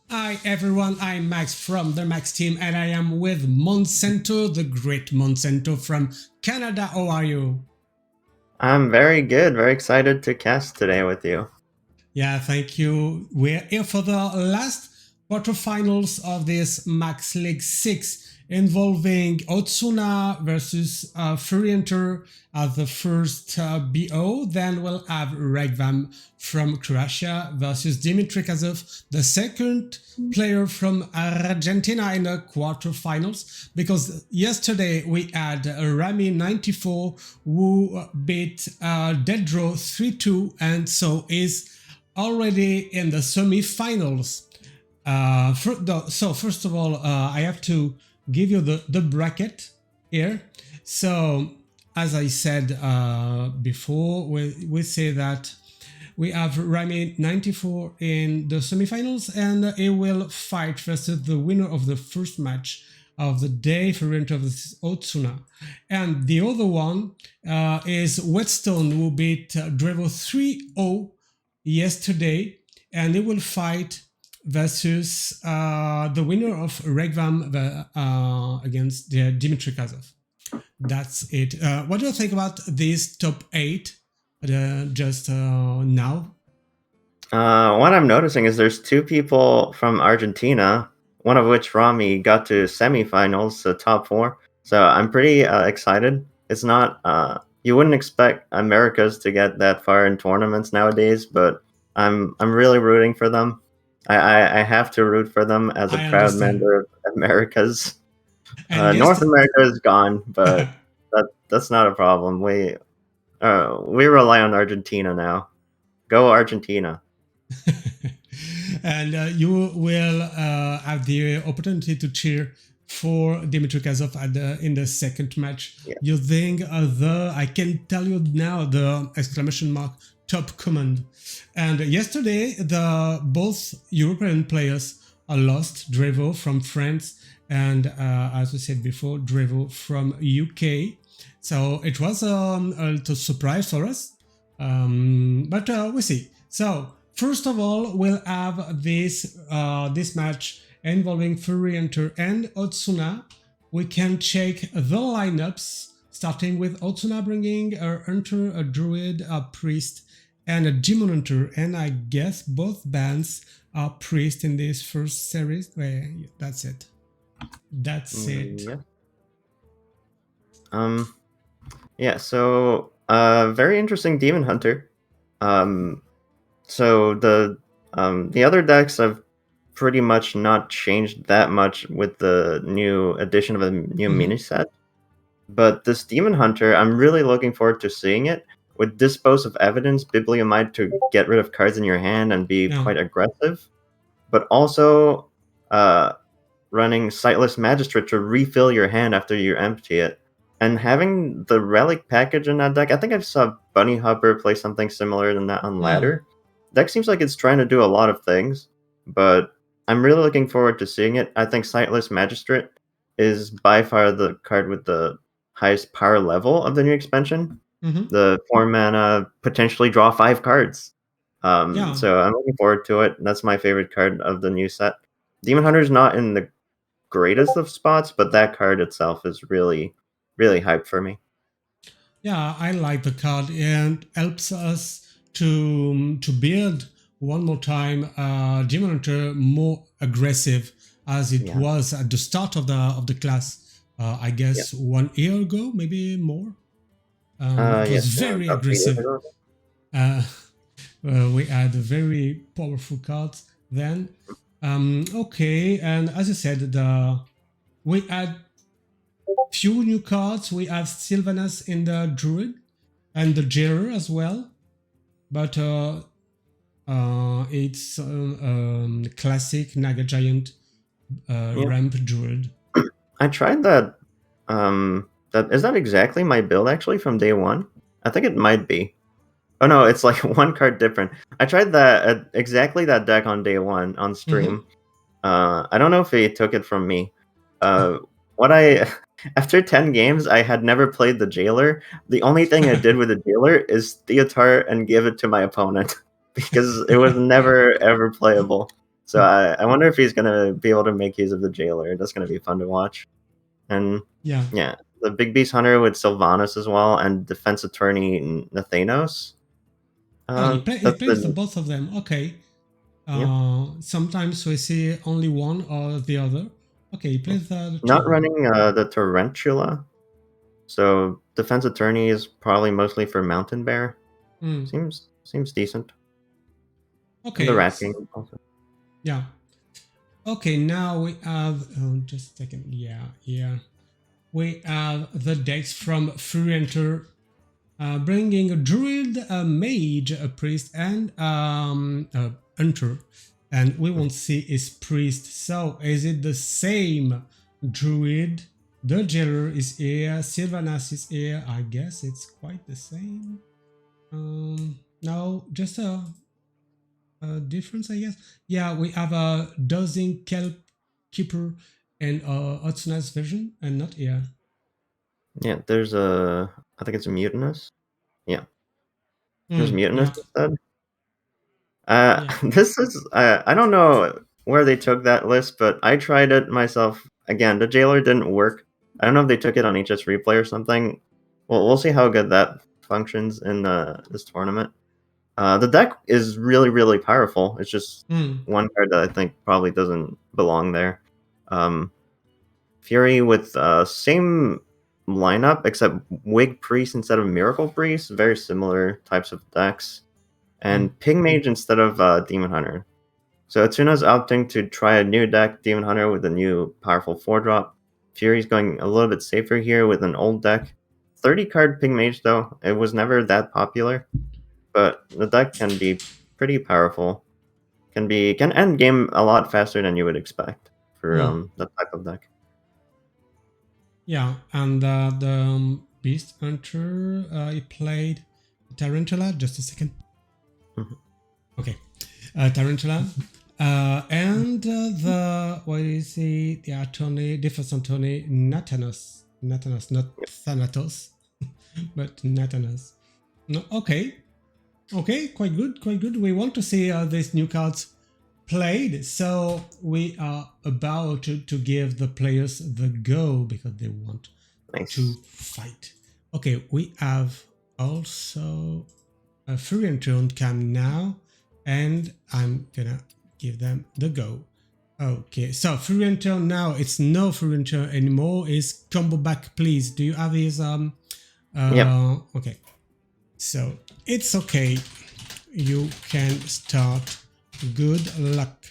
Hi everyone, I'm Max from the Max team and I am with Monsanto, the great Monsanto from Canada. How are you? I'm very good. Very excited to cast today with you. Yeah, thank you. We're here for the last quarterfinals of this Max League 6 involving Otsuna versus Furyhunter as the first BO. Then we'll have Reqvam from Croatia versus Dimitrikazov, the second player from Argentina in the quarterfinals. Because yesterday we had Rami 94 who beat Dedro 3-2 and so is already in the semi-finals. So first of all, I have to give you the bracket here. So as I said before, we say that we have Rami 94 in the semifinals and he will fight versus the winner of the first match of the day for enter versus Otsuna. And the other one is Whetstone who beat Drevo 3-0 yesterday, and they will fight versus the winner of Reqvam against Dimitrikazov. That's it. What do you think about this top 8 just now? What I'm noticing is there's two people from Argentina, one of which Rami got to semifinals, the top four. So I'm pretty excited. It's not you wouldn't expect Americas to get that far in tournaments nowadays, but I'm really rooting for them. I have to root for them as a I proud understand. member of Americas. And North yes, America is gone, but that's not a problem. We rely on Argentina now. Go Argentina. and you will have the opportunity to cheer for Dimitrikazov in the second match. Yeah. You think I can tell you now the exclamation mark top command. And yesterday, the both European players are lost. Drevo from France and as we said before, Drevo from UK. So it was a little surprise for us, but we'll see. So first of all, we'll have this match involving Furyhunter and Otsuna. We can check the lineups, starting with Otsuna bringing a hunter, a druid, a priest, and a demon hunter. And I guess both bands are priest in this first series. Well, that's it. That's it. Yeah. Um. Yeah. So, very interesting Demon Hunter. Um. So the other decks have pretty much not changed that much with the new addition of a new mini Mhm. set. But this Demon Hunter, I'm really looking forward to seeing it with Dispose of Evidence, Bibliomite to get rid of cards in your hand and be Yeah. quite aggressive, but also uh, running Sightless Magistrate to refill your hand after you empty it. And having the Relic package in that deck, I think I saw Bunny Hopper play something similar than that on Yeah. Ladder. Deck seems like it's trying to do a lot of things, but I'm really looking forward to seeing it. I think Sightless Magistrate is by far the card with the highest power level of the new expansion. Mhm. The 4 mana, potentially draw 5 cards. Yeah. So I'm looking forward to it. That's my favorite card of the new set. Demon Hunter's not in the greatest of spots, but that card itself is really, really hyped for me. Yeah, I like the card and helps us to build one more time Demon Hunter more aggressive as it Yeah, was at the start of the class. I yeah. guess 1 year ago, maybe more. It was Yes, very about 2 years aggressive. ago. Uh, we had very powerful cards then. Okay, and as I said, we had few new cards. We have Sylvanas in the Druid and the Jailer as well, but it's classic Naga Giant Yeah, ramp Druid. I tried that. That is that exactly my build actually from day one? I think it might be. Oh no, it's like one card different. I tried that exactly that deck on day one on Mm-hmm. stream. I don't know if he took it from me. Uh, what I after 10 games, I had never played the jailer. The only thing I did with the jailer is Theotar and give it to my opponent because it was never ever playable. So I wonder if he's gonna be able to make use of the jailer. That's gonna be fun to watch. And Yeah. yeah, the Big Beast Hunter with Sylvanas as well, and Defense Attorney Nathanos. Oh, he That's plays the the both of them. Okay. yep. Sometimes we see only one or the other. Okay, he plays the Not two. running the Tarantula. So Defense Attorney is probably mostly for Mountain Bear. Mm. Seems decent. And the Okay. Rat King also. Yeah. Okay, now we have. Oh, just a second. Yeah, yeah. We have the decks from Furyhunter, bringing a druid, a mage, a priest, and a hunter. And we won't see his priest. So, is it the same druid? The jailer is here. Sylvanas is here. I guess it's quite the same. No, just difference, I guess. Yeah, we have a dozing kelp keeper and Otsuna's version, and not here. Yeah, there's a I think it's a Mutinous. Yeah. There's Mutinous Yeah, instead. yeah. This is I don't know where they took that list, but I tried it myself. Again, the jailer didn't work. I don't know if they took it on HS Replay or something. Well, we'll see how good that functions in this tournament. The deck is really powerful. It's just Mm, one card that I think probably doesn't belong there. Um, Fury with same lineup except Wig Priest instead of Miracle Priest. Very similar types of decks. mm. And Pig Mage instead of Demon Hunter. So Otsuna's opting to try a new deck, Demon Hunter, with a new powerful 4-drop. Fury's going a little bit safer here with an old deck. 30 card Pig Mage though, it was never that popular. But the deck can be pretty powerful. Can end game a lot faster than you would expect for Mm. that type of deck. Yeah, and the Beast Hunter, he played Tarantula. Just a second. Mhm. Okay, Tarantula. And the what is it? The attorney, defense attorney, Nathanos, not Thanatos, but Nathanos. No, okay, quite good, quite good. We want to see these new cards played, so we are about to give the players the go because they want Nice. to fight. Okay, we have also a Furyhunter on cam now, and I'm gonna give them the go. Okay, so Furyhunter now, it's no Furyhunter anymore, it's combo back please. Do you have his Yep. okay. So it's okay. You can start. Good luck.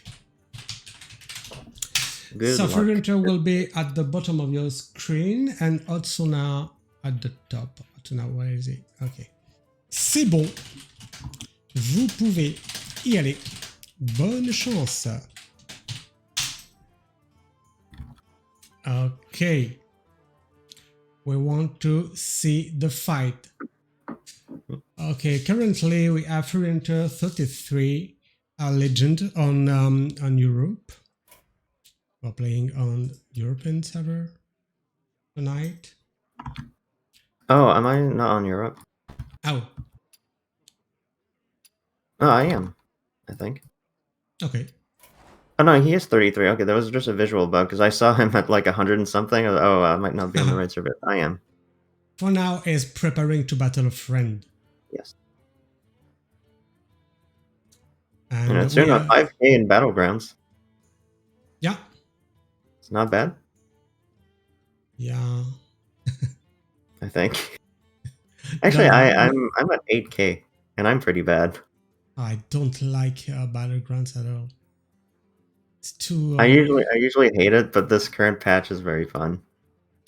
Good So luck. Furyhunter will be at the bottom of your screen and Otsuna at the top. Otsuna, where is it? Okay. C'est bon. Vous pouvez y aller. Bonne chance. Okay. We want to see the fight. Okay, currently we have Furyhunter 33, a legend on Europe. We're playing on European server tonight. Oh, am I not on Europe? Oh, Oh, I am. I think. okay. Oh no, he is 33. Okay, that was just a visual bug because I saw him at like 100 and something. Oh, I might not be on the right server. I am. For now, is preparing to battle a friend. Yes. And And it's we soon are... 5K in Battlegrounds. Yeah. It's not bad, Yeah. I think. Actually, I'm at 8K, and I'm pretty bad. I don't like Battlegrounds at all. It's too... I usually hate it, but this current patch is very fun.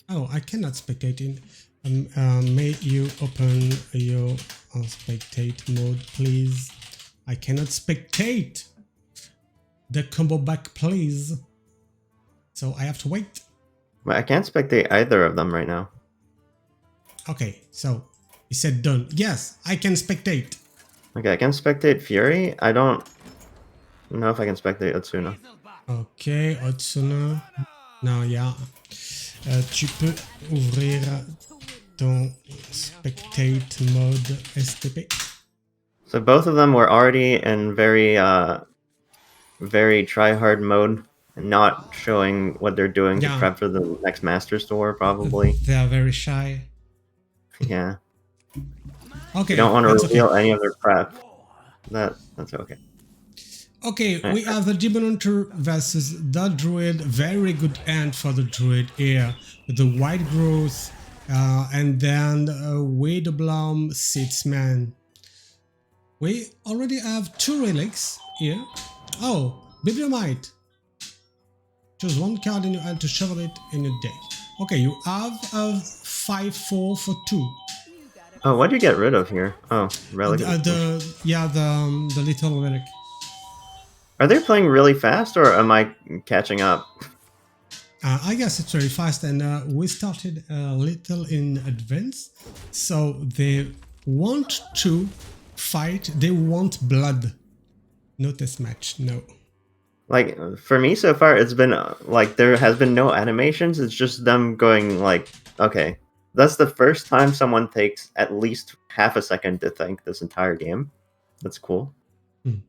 Oh, I cannot spectate in... may you open your spectate mode, please? I cannot spectate! The combo back, please. So I have to wait. But I can't spectate either of them right now. Okay, so he said done. Yes, I can spectate. Okay, I can spectate Fury. I don't know if I can spectate Otsuna. Okay, Otsuna. No, yeah. Tu peux ouvrir ton spectate mode STP. So both of them were already in very try-hard mode, and not showing what they're doing to Yeah. prep for the next Master Store, probably. They are very shy. Yeah. Okay, You don't want to that's reveal okay. any of their prep. That's okay. Okay, Right. we have the Demon Hunter versus the Druid. Very good end for the Druid here with the white growth, and then Wadeblom Seedsman. We already have 2 relics here. Oh, Bibliomite. Choose 1 card in your hand to shovel it in your deck. Okay, you have a 5/4 for 2. Oh, what'd you get rid of here? Oh, relic. The little relic. Are they playing really fast, or am I catching up? I guess it's very fast, and we started a little in advance, so they want to fight. They want blood. No test match. No. Like, for me so far, it's been like there has been no animations. It's just them going like, okay, that's the first time someone takes at least half a second to think this entire game. That's cool. Hmm.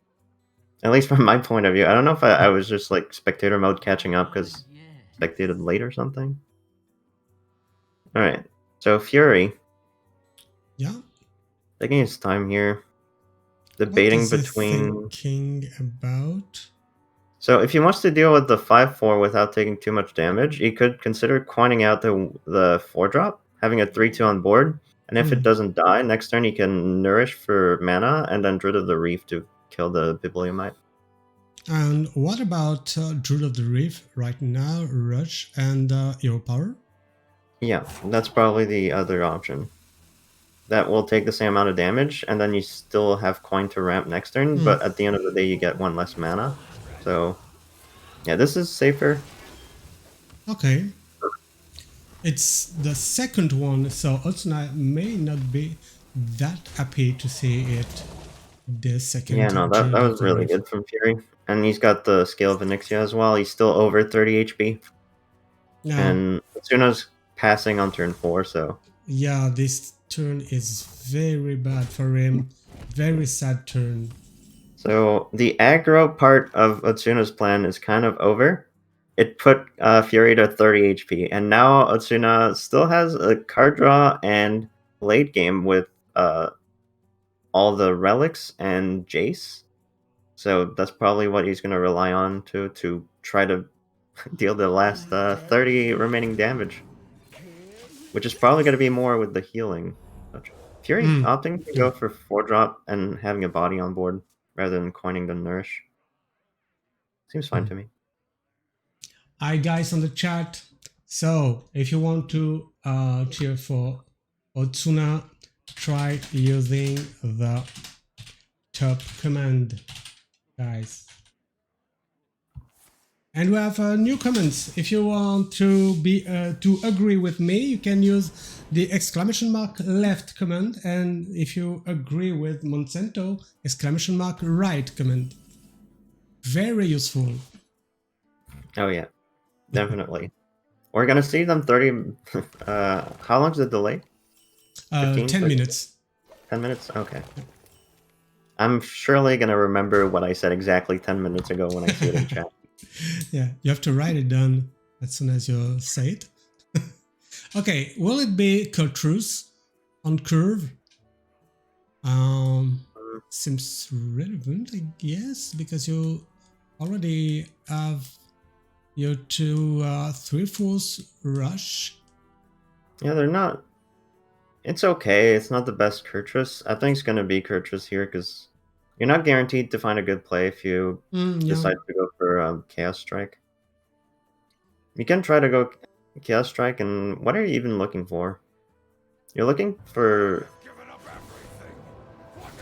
At least from my point of view. I don't know if I was just like spectator mode catching up because spectated late or something. All right, so Fury Yeah. taking his time here, What debating is he between. thinking about? So if he wants to deal with the 5/4 without taking too much damage, he could consider coining out the 4-drop, having a 3/2 on board, and if it doesn't die, next turn he can Nourish for mana and then Druid of the Reef to kill the Bibliomite. And what about Druid of the Reef right now, Rush and Hero Power? Yeah, that's probably the other option. That will take the same amount of damage, and then you still have coin to ramp next turn, but at the end of the day you get 1 less mana. So, yeah, this is safer. Okay. It's the second one, so Otsuna may not be that happy to see it. The second. Yeah, no, that was really good from Fury. And he's got the Scale of Onyxia as well. He's still over 30 HP. Yeah. And Otsuna's passing on turn 4, so... Yeah, this turn is very bad for him. Very sad turn. So, the aggro part of Otsuna's plan is kind of over. It put Fury to 30 HP, and now Otsuna still has a card draw and late game with all the relics and Jace. So that's probably what he's going to rely on to try to deal the last 30 remaining damage. Which is probably going to be more with the healing. Fury opting to go for 4-drop and having a body on board rather than coining the Nourish. Seems fine to me. Hi guys on the chat. So if you want to cheer for Otsuna, try using the top command, guys. And we have new comments. If you want to be to agree with me, you can use the !left command, and if you agree with Monsanto, !right command. Very useful. Oh yeah, definitely. We're gonna see them 30. How long's the delay? 10 minutes. 10 minutes. Okay. I'm surely gonna remember what I said exactly 10 minutes ago when I see it in chat. Yeah, you have to write it down as soon as you say it. Okay, will it be Cultrus on curve? Seems relevant, I guess, because you already have your 2 3/4 rush. Yeah, they're not. It's okay. It's not the best Kurtrus. I think it's gonna be Kurtrus here because you're not guaranteed to find a good play if you decide to go for Chaos Strike. You can try to go Chaos Strike, and what are you even looking for? You're looking for...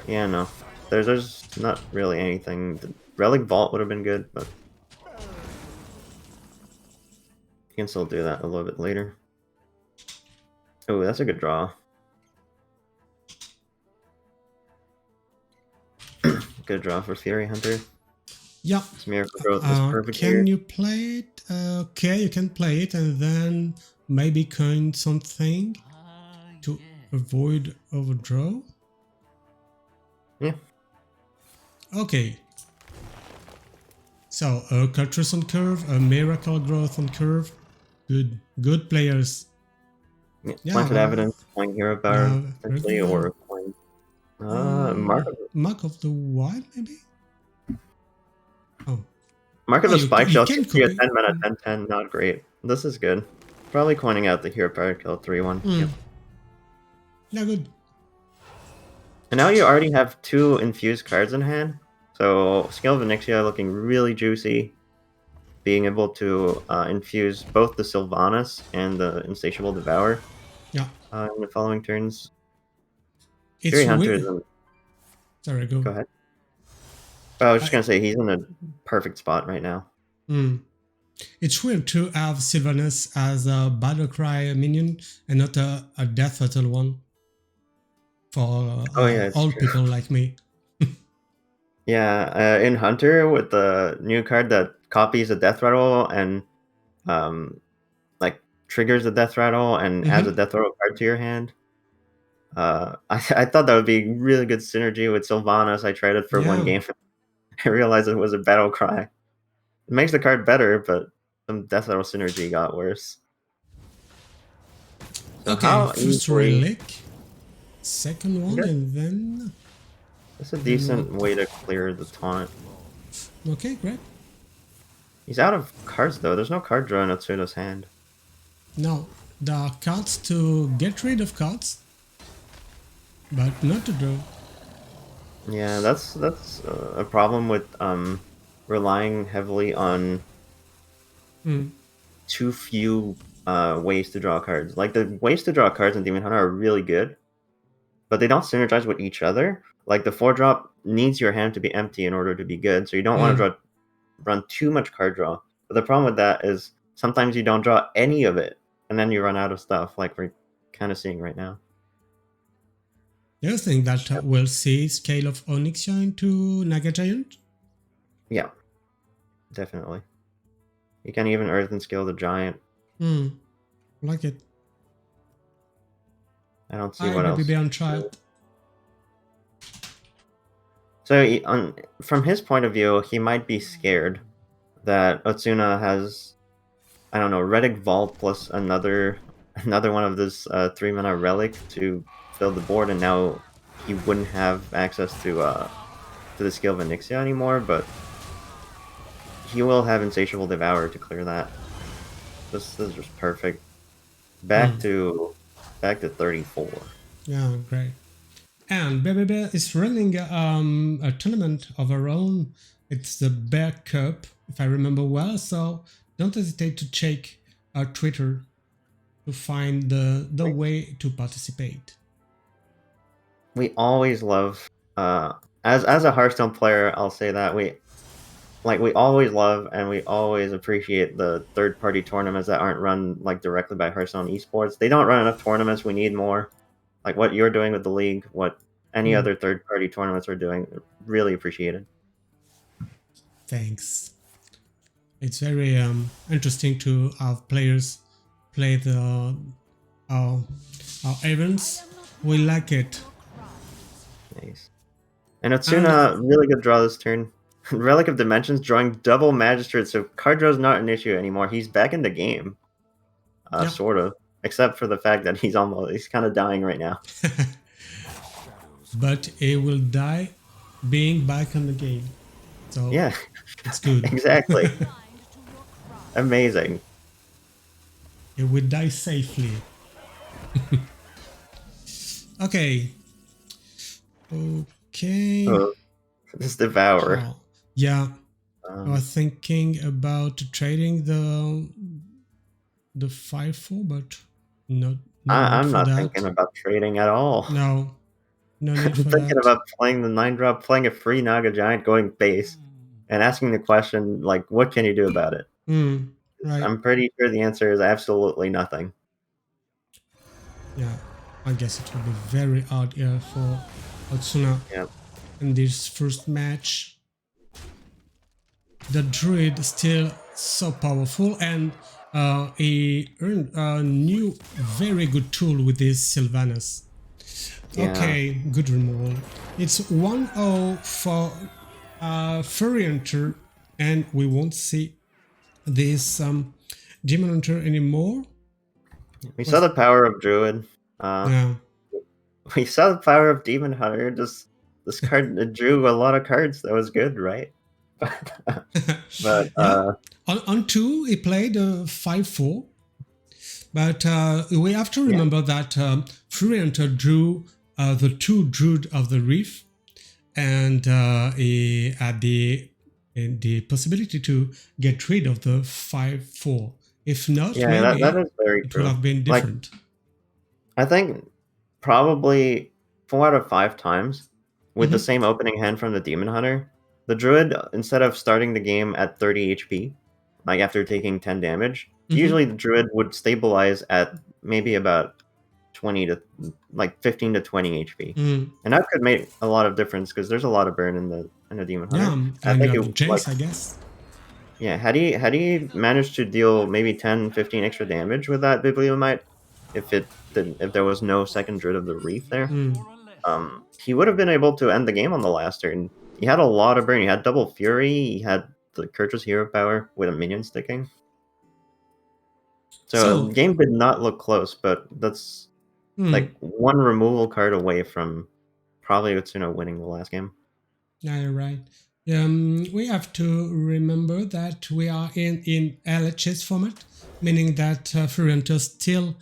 Yeah, no. There's not really anything. The Relic Vault would have been good, but... You can still do that a little bit later. Oh, that's a good draw. Good draw for Furyhunter. Yeah. Miracle Growth is perfect can here. you play it? Okay, you can play it, and then maybe coin something to avoid overdraw. Yeah. Okay. So a Cultures on curve, a Miracle Growth on curve. Good players. Yeah. Yeah, Planted Evidence, playing Hero Power, yeah, very essentially, good. or playing Mark Mark of the Wild, maybe? Oh. Mark of Oh, the Spike you Shell can seems to be a copy. 10 mana 10/10, not great. This is good. Probably coining out the Hero Power Kill 3/1. Yep. Yeah, good. And now you already have 2 infused cards in hand. So Scale of Onyxia looking really juicy. Being able to infuse both the Sylvanas and the Insatiable Devour Yeah. in the following turns. It's Furyhunter is weird. in... Sorry, go. Go ahead. Oh, I was just I, going to say, he's in a perfect spot right now. It's weird to have Sylvanas as a Battlecry minion and not a Death Rattle one for Oh, yeah, it's old true. people like me. Yeah, in Hunter with the new card that copies a Death Rattle and like triggers a Death Rattle and adds a Death Rattle card to your hand. I thought that would be really good synergy with Sylvanas. I tried it for one Yeah. game. I realized it was a Battle Cry. It makes the card better, but some Death Rattle synergy got worse. So Okay, how first easily... relic, second one, Okay. and then... That's a decent way to clear the taunt. Okay, great. He's out of cards though. There's no card draw in Otsuna's hand. Now, there are cards to get rid of cards, but not to draw. Yeah, that's a problem with relying heavily on too few ways to draw cards. Like the ways to draw cards in Demon Hunter are really good, but they don't synergize with each other. Like the 4-drop needs your hand to be empty in order to be good, so you don't want to run too much card draw. But the problem with that is sometimes you don't draw any of it, and then you run out of stuff, like we're kind of seeing right now. Do you think that we'll see Scale of Onyxia into Naga Giant? Yeah, definitely. You can even Earth and Scale the Giant. Like it. I don't see what else. Be on chart. So from his point of view, he might be scared that Otsuna has, I don't know, Reddick Vault plus another one of this 3-mana relic to fill the board, and now he wouldn't have access to the Scale of Onyxia anymore, but he will have Insatiable Devour to clear that. This is just perfect. Back to 34. Yeah, great. And BBB is running a tournament of her own. It's the Bear Cup, if I remember well. So don't hesitate to check our Twitter to find the way to participate. We always love, as a Hearthstone player, I'll say that we always love and we always appreciate the third-party tournaments that aren't run like directly by Hearthstone Esports. They don't run enough tournaments. We need more. Like what you're doing with the league, what any other third-party tournaments are doing, really appreciated. Thanks. It's very interesting to have players play our events. We like it. Nice. And Otsuna, really good draw this turn. Relic of Dimensions, drawing double Magistrate, so card draw is not an issue anymore. He's back in the game, sort of, except for the fact that he's kind of dying right now. But he will die being back in the game. So yeah, it's good. Exactly. Amazing. He will die safely. Okay. Okay. Oh, this Devour. Oh, yeah. I was thinking about trading the 5/4, but not I'm not that. thinking about trading at all. No need I'm for thinking that. about playing the 9-drop, playing a free Naga Giant, going base, and asking the question, like, what can you do about it? Right. I'm pretty sure the answer is absolutely nothing. Yeah, I guess it will be very hard here for Otsuna in this first match. The Druid is still so powerful, and he earned a new, very good tool with this Sylvanas. Yeah. Okay, good removal. It's 1-0 for Furyhunter, and we won't see this Demon Hunter anymore. We saw Was the power of Druid. Uh, yeah. we saw the power of Demon Hunter. Just this card it drew a lot of cards. That was good, right? But Yeah. On two, he played 5-4. But we have to yeah, remember that Furyhunter drew the two Druid of the Reef, and he had the possibility to get rid of the 5-4. If not, yeah, that maybe is very it would true. have been Like different. I think probably 4 out of 5 times with the Mhm, same opening hand from the Demon Hunter, the Druid, instead of starting the game at 30 HP, like after taking 10 damage, mhm, usually the Druid would stabilize at maybe about 20 to like 15 to 20 HP. mm. And that could make a lot of difference because there's a lot of burn in the Demon Yeah, Hunter. I and you think have it the like Jace, I guess. yeah, had he managed to deal maybe 10, 15 extra damage with that Bibliomite, if there was no second Druid of the Reef there, Mm. he would have been able to end the game on the last turn. He had a lot of burn. He had double fury. He had the Kurtra's hero power with a minion sticking. So the So, game did not look close, but that's mm, like one removal card away from probably Otsuna winning the last game. yeah, you're right. We have to remember that we are in LHS format, meaning that Furyhunter still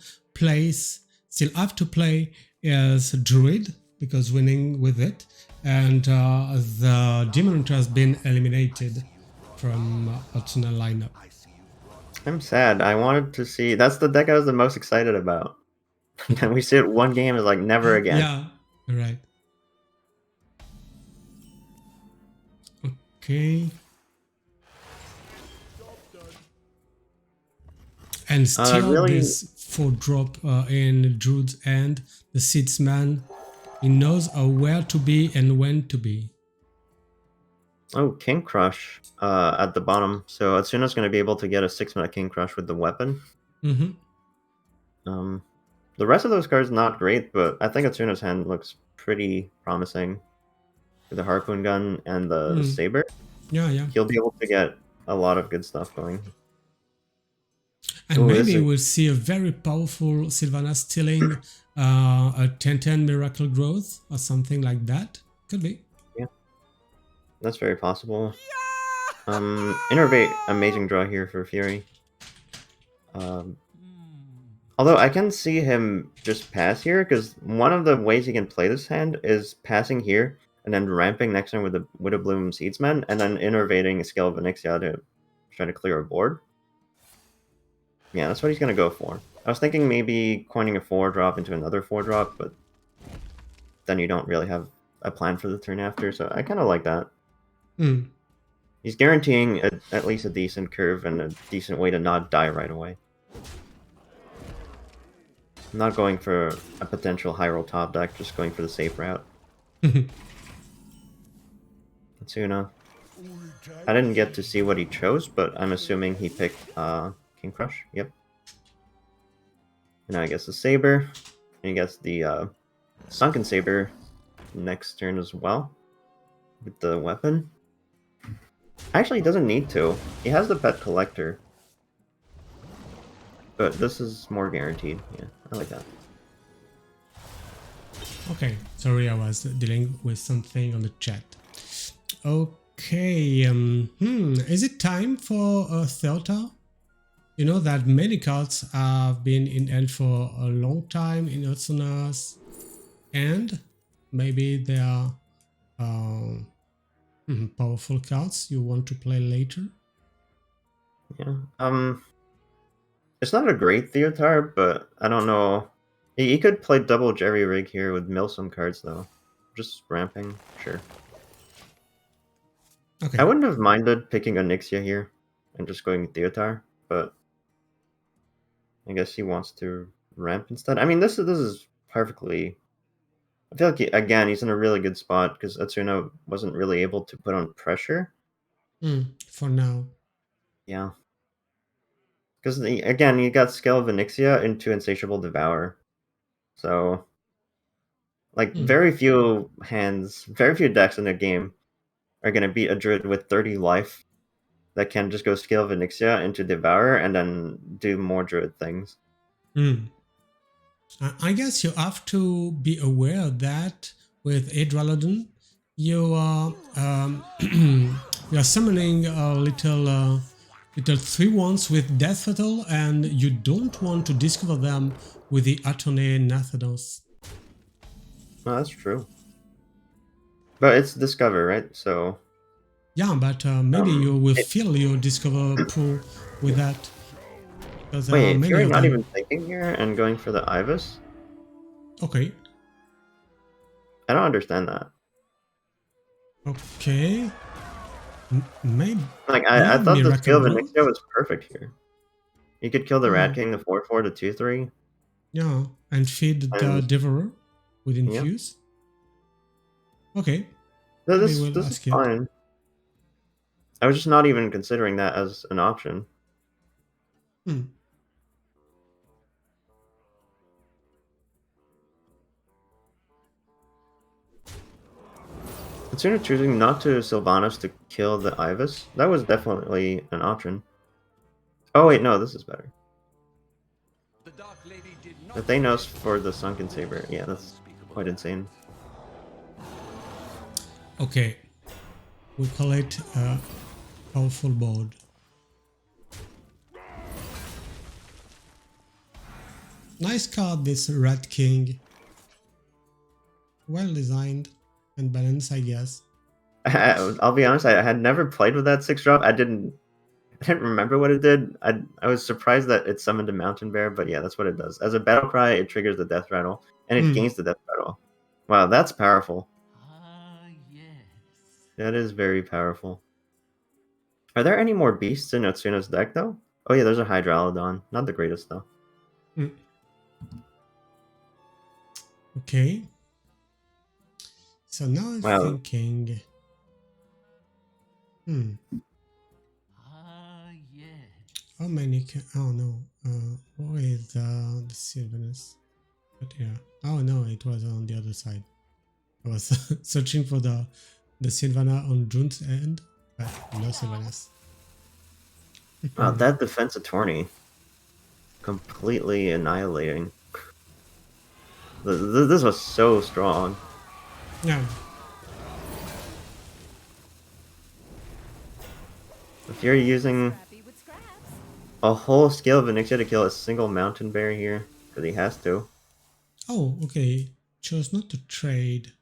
have to play as Druid because winning with it, and the Demon Hunter has been eliminated from Otsuna lineup. I'm sad. I wanted to see. That's the deck I was the most excited about. And we see it one game is like never again. Yeah, right. Okay. And still Really. this 4-drop in Druid's end, the Seedsman. He knows where to be and when to be. Oh, King Crush at the bottom. So Atsuna's going to be able to get a 6-mana King Crush with the weapon. Mm-hmm. The rest of those cards not great, but I think Atsuna's hand looks pretty promising with the Harpoon Gun and the Mm. Saber. Yeah, yeah. He'll be able to get a lot of good stuff going. And Oh, this maybe is we'll see a very powerful Sylvanas stealing a 10-10 Miracle Growth or something like that. Could be. yeah, that's very possible. Innervate, amazing draw here for Fury. Although I can see him just pass here, because one of the ways he can play this hand is passing here and then ramping next turn with the Widowbloom Seedsman, and then innervating a Scale of Onyxia to try to clear a board. Yeah, that's what he's gonna go for. I was thinking maybe coining a 4-drop into another 4-drop, but then you don't really have a plan for the turn after, so I kind of like that. Mm. He's guaranteeing at least a decent curve and a decent way to not die right away. I'm not going for a potential high roll top deck, just going for the safe route. Otsuna. I didn't get to see what he chose, but I'm assuming he picked King Crush. Yep. And I guess the Saber. And he gets the Sunken Saber next turn as well. With the weapon. Actually, he doesn't need to. He has the Pet Collector. But this is more guaranteed. Yeah, I like that. Okay, sorry, I was dealing with something on the chat. Okay, is it time for a Thelta? You know that many cards have been in hand for a long time in Otsuna's, and maybe they are powerful cards you want to play later. Yeah. It's not a great Theotar, but I don't know. He could play double Jerry Rig here with mill some cards though. Just ramping, sure. Okay. I wouldn't have minded picking Onyxia here and just going Theotar, but I guess he wants to ramp instead. I mean, this is perfectly. I feel like again he's in a really good spot because Otsuna wasn't really able to put on pressure. For now. Yeah. Because again, you got Scale of Onyxia into Insatiable Devour. So, like, very few decks in the game are going to beat a Druid with 30 life that can just go Scale of Onyxia into Devour and then do more Druid things. I guess you have to be aware that with Hydralodon, you are you are summoning little 3-1s with Death Rattle, and you don't want to discover them with the Atone Nathanos. No, that's true. But it's Discover, right? So... Yeah, but maybe you will fill your Discover pool with that. Because there are Wait, many Fury of not them. even thinking here and going for the Ibis? Okay. I don't understand that. Okay. Maybe. Like, I thought the Scale of Miracle Onyxia was perfect here. You could kill the Rat King, the 4/4, the 2/3. Yeah, and feed the Devourer with Infuse. Yeah. Okay. No, this is fine. I was just not even considering that as an option. Consider choosing not to Sylvanas to kill the Ibis. That was definitely an option. Oh wait, no, this is better. The Thanos for the Sunken Saber. Yeah, that's quite insane. Okay. We call it a powerful board. Nice card, this Rat King. Well designed and balanced, I guess. I'll be honest, I had never played with that 6-drop. I didn't remember what it did. I was surprised that it summoned a Mountain Bear, but yeah, that's what it does. As a battle cry, it triggers the Death Rattle, and it gains the Death Rattle. Wow, that's powerful. Yes. That is very powerful. Are there any more beasts in Otsuna's deck, though? Oh yeah, there's a Hydralodon. Not the greatest, though. Okay. So now I'm thinking... How many can... Oh no. Where is the Sylvanus? But yeah. Oh no, it was on the other side. I was searching for the Sylvana on June's end, but no Sylvanus. Wow, that Defense Attorney. Completely annihilating. This was so strong. Yeah. If you're using a whole Scale of Onyxia to kill a single Mountain Bear here, because he has to. Oh, okay. Chose not to trade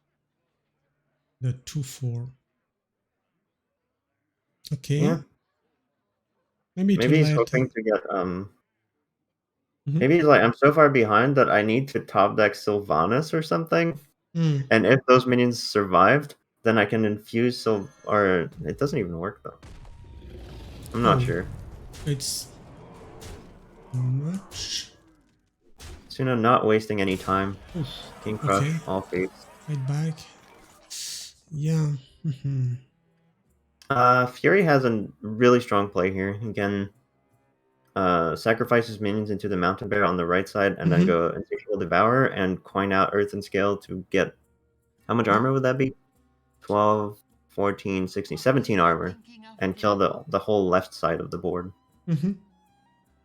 the 2/4. Okay. Yeah. Maybe he's hoping to get Maybe he's like, I'm so far behind that I need to top deck Sylvanas or something. And if those minions survived, then I can infuse or it doesn't even work though. I'm not sure. It's much. Otsuna not wasting any time. King Crush, all fates. Right back. Yeah. Fury has a really strong play here. Again, sacrifices minions into the Mountain Bear on the right side and then go Insatiable Devour and coin out Earth and Scale to get... How much armor would that be? 12, 14, 16, 17 armor. And kill the whole left side of the board.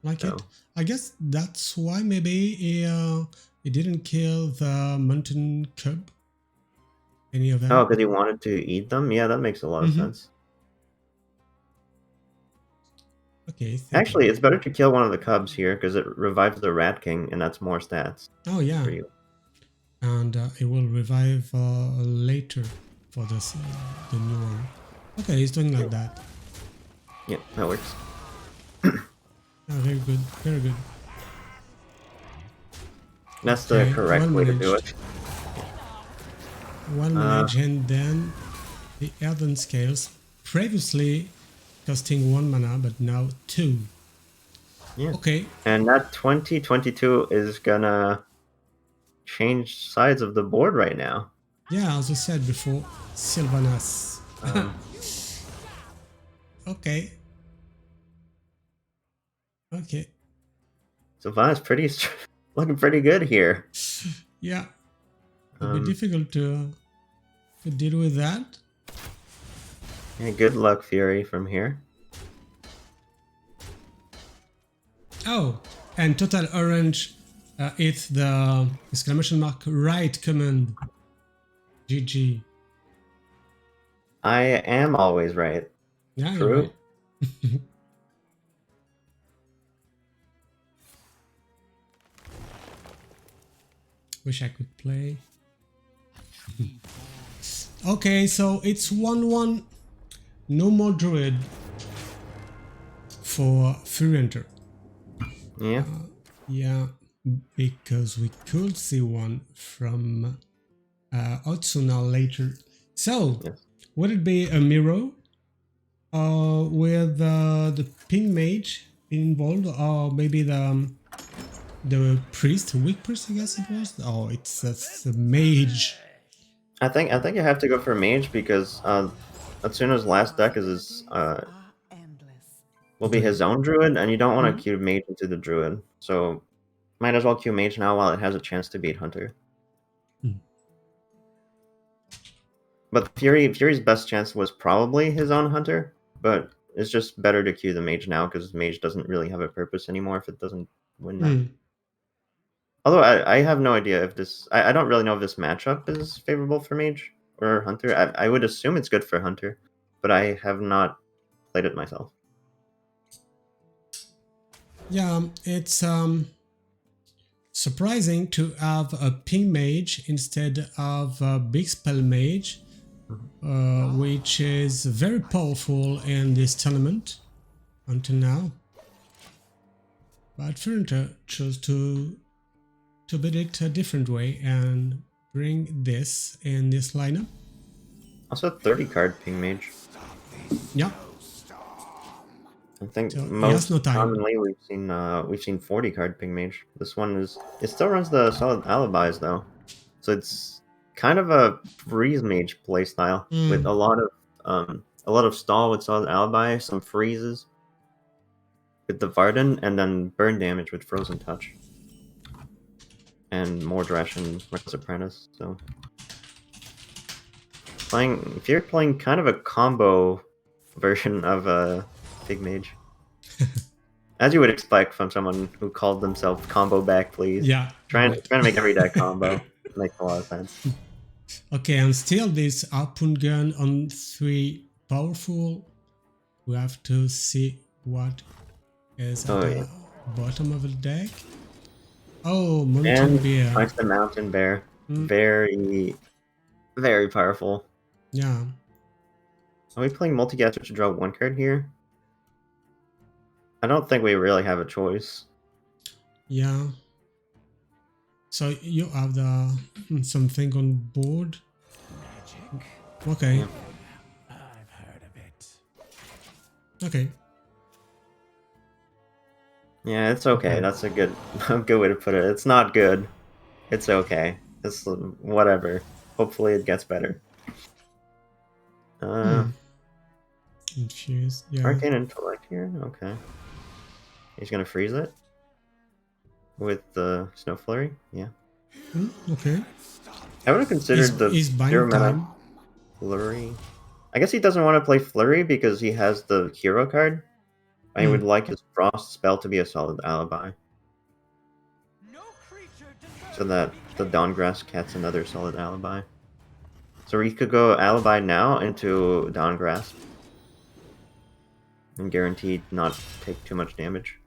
Like it. I guess that's why maybe he didn't kill the Mountain Cub. Any of them. Oh, because he wanted to eat them? Yeah, that makes a lot of sense. Okay. Actually, it's better to kill one of the cubs here because it revives the Rat King, and that's more stats. Oh yeah. For you. And it will revive later for the new one. Okay, he's doing like that. Yeah, that works. Very good, very good. That's the correct way to do it. Well managed, and then the Earthen Scales, previously costing 1 mana, but now 2. Yeah. Okay. And that 2022 is gonna change sides of the board right now. Yeah, as I said before, Sylvanas. Okay. Okay. So Va's looking pretty good here. Yeah. It'll be difficult to deal with that. Yeah, good luck, Fury, from here. Oh, and Total Orange it's the exclamation mark right command. GG. I am always right. Yeah, True. you're right. Wish I could play. Okay, so it's 1-1. No more druid for Furyhunter. Yeah. Yeah, because we could see one from Otsuna later. So, Yes. would it be a mirror with the pink mage involved, or maybe the priest, weak priest, I guess it was? Oh, it's the mage. I think you have to go for mage because Otsuna's last deck is his will be his own druid, and you don't want to queue mage into the druid. So might as well queue mage now while it has a chance to beat hunter. But Fury's best chance was probably his own hunter, but it's just better to queue the mage now because mage doesn't really have a purpose anymore if it doesn't win now. Although I have no idea if this... I don't really know if this matchup is favorable for mage or hunter. I would assume it's good for hunter, but I have not played it myself. Yeah, it's surprising to have a pink mage instead of a big spell mage, which is very powerful in this tournament until now. But Furyhunter chose to build it a different way and bring this in this lineup. Also 30 card ping mage. Yeah. I think So most no time. commonly we've seen 40 card ping mage. This one it still runs the solid alibis though, so it's kind of a freeze mage playstyle with a lot of stall with solid alibi, some freezes with the Varden, and then burn damage with frozen touch, and more Dresh and Reckless Apprentice. So if you're playing kind of a combo version of a big mage. As you would expect from someone who called themselves combo back, please. Yeah. Trying to make every deck combo. Makes a lot of sense. Okay, and still this harpoon gun on 3 powerful. We have to see what is at the bottom of the deck. Oh, Mountain Bear. And the Mountain Bear. Very, very powerful. Yeah. Are we playing multi-gaster to draw 1 card here? I don't think we really have a choice. Yeah. So you have something on board. Okay. Yeah. I've heard of it. Okay. Yeah, it's okay. That's a good way to put it. It's not good. It's okay. It's whatever. Hopefully it gets better. Confused. Yeah. Arcane Intellect here? Okay. He's gonna freeze it with the Snow Flurry. Yeah. Okay. I would have considered the zero mana Flurry. I guess he doesn't want to play Flurry because he has the hero card. I would like his Frost spell to be a solid alibi. So that the Dawngrass Cat's another solid alibi. So he could go alibi now into Dawngrass. And guaranteed not take too much damage.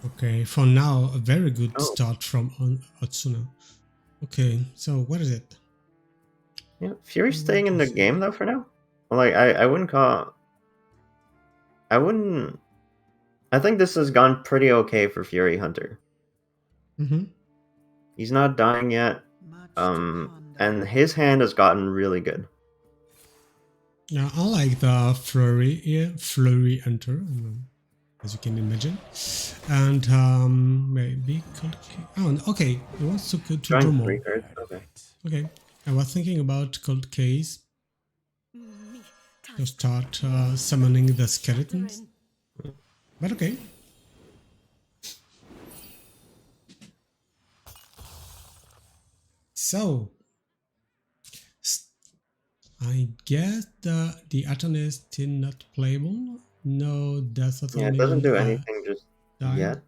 Okay, for now, a very good start from Otsuna. Okay, so what is it? Yeah, Fury's staying in the game though for now. Like I wouldn't call. I think this has gone pretty okay for Furyhunter. He's not dying yet, and his hand has gotten really good. Yeah, I like the Furyhunter, as you can imagine, and maybe okay. He wants to draw more. Okay, I was thinking about Cold Case to start summoning the skeletons, but okay. So, s- I guess the Aton is still not playable. No Death Yeah, it doesn't Attorney do anything just died. yet.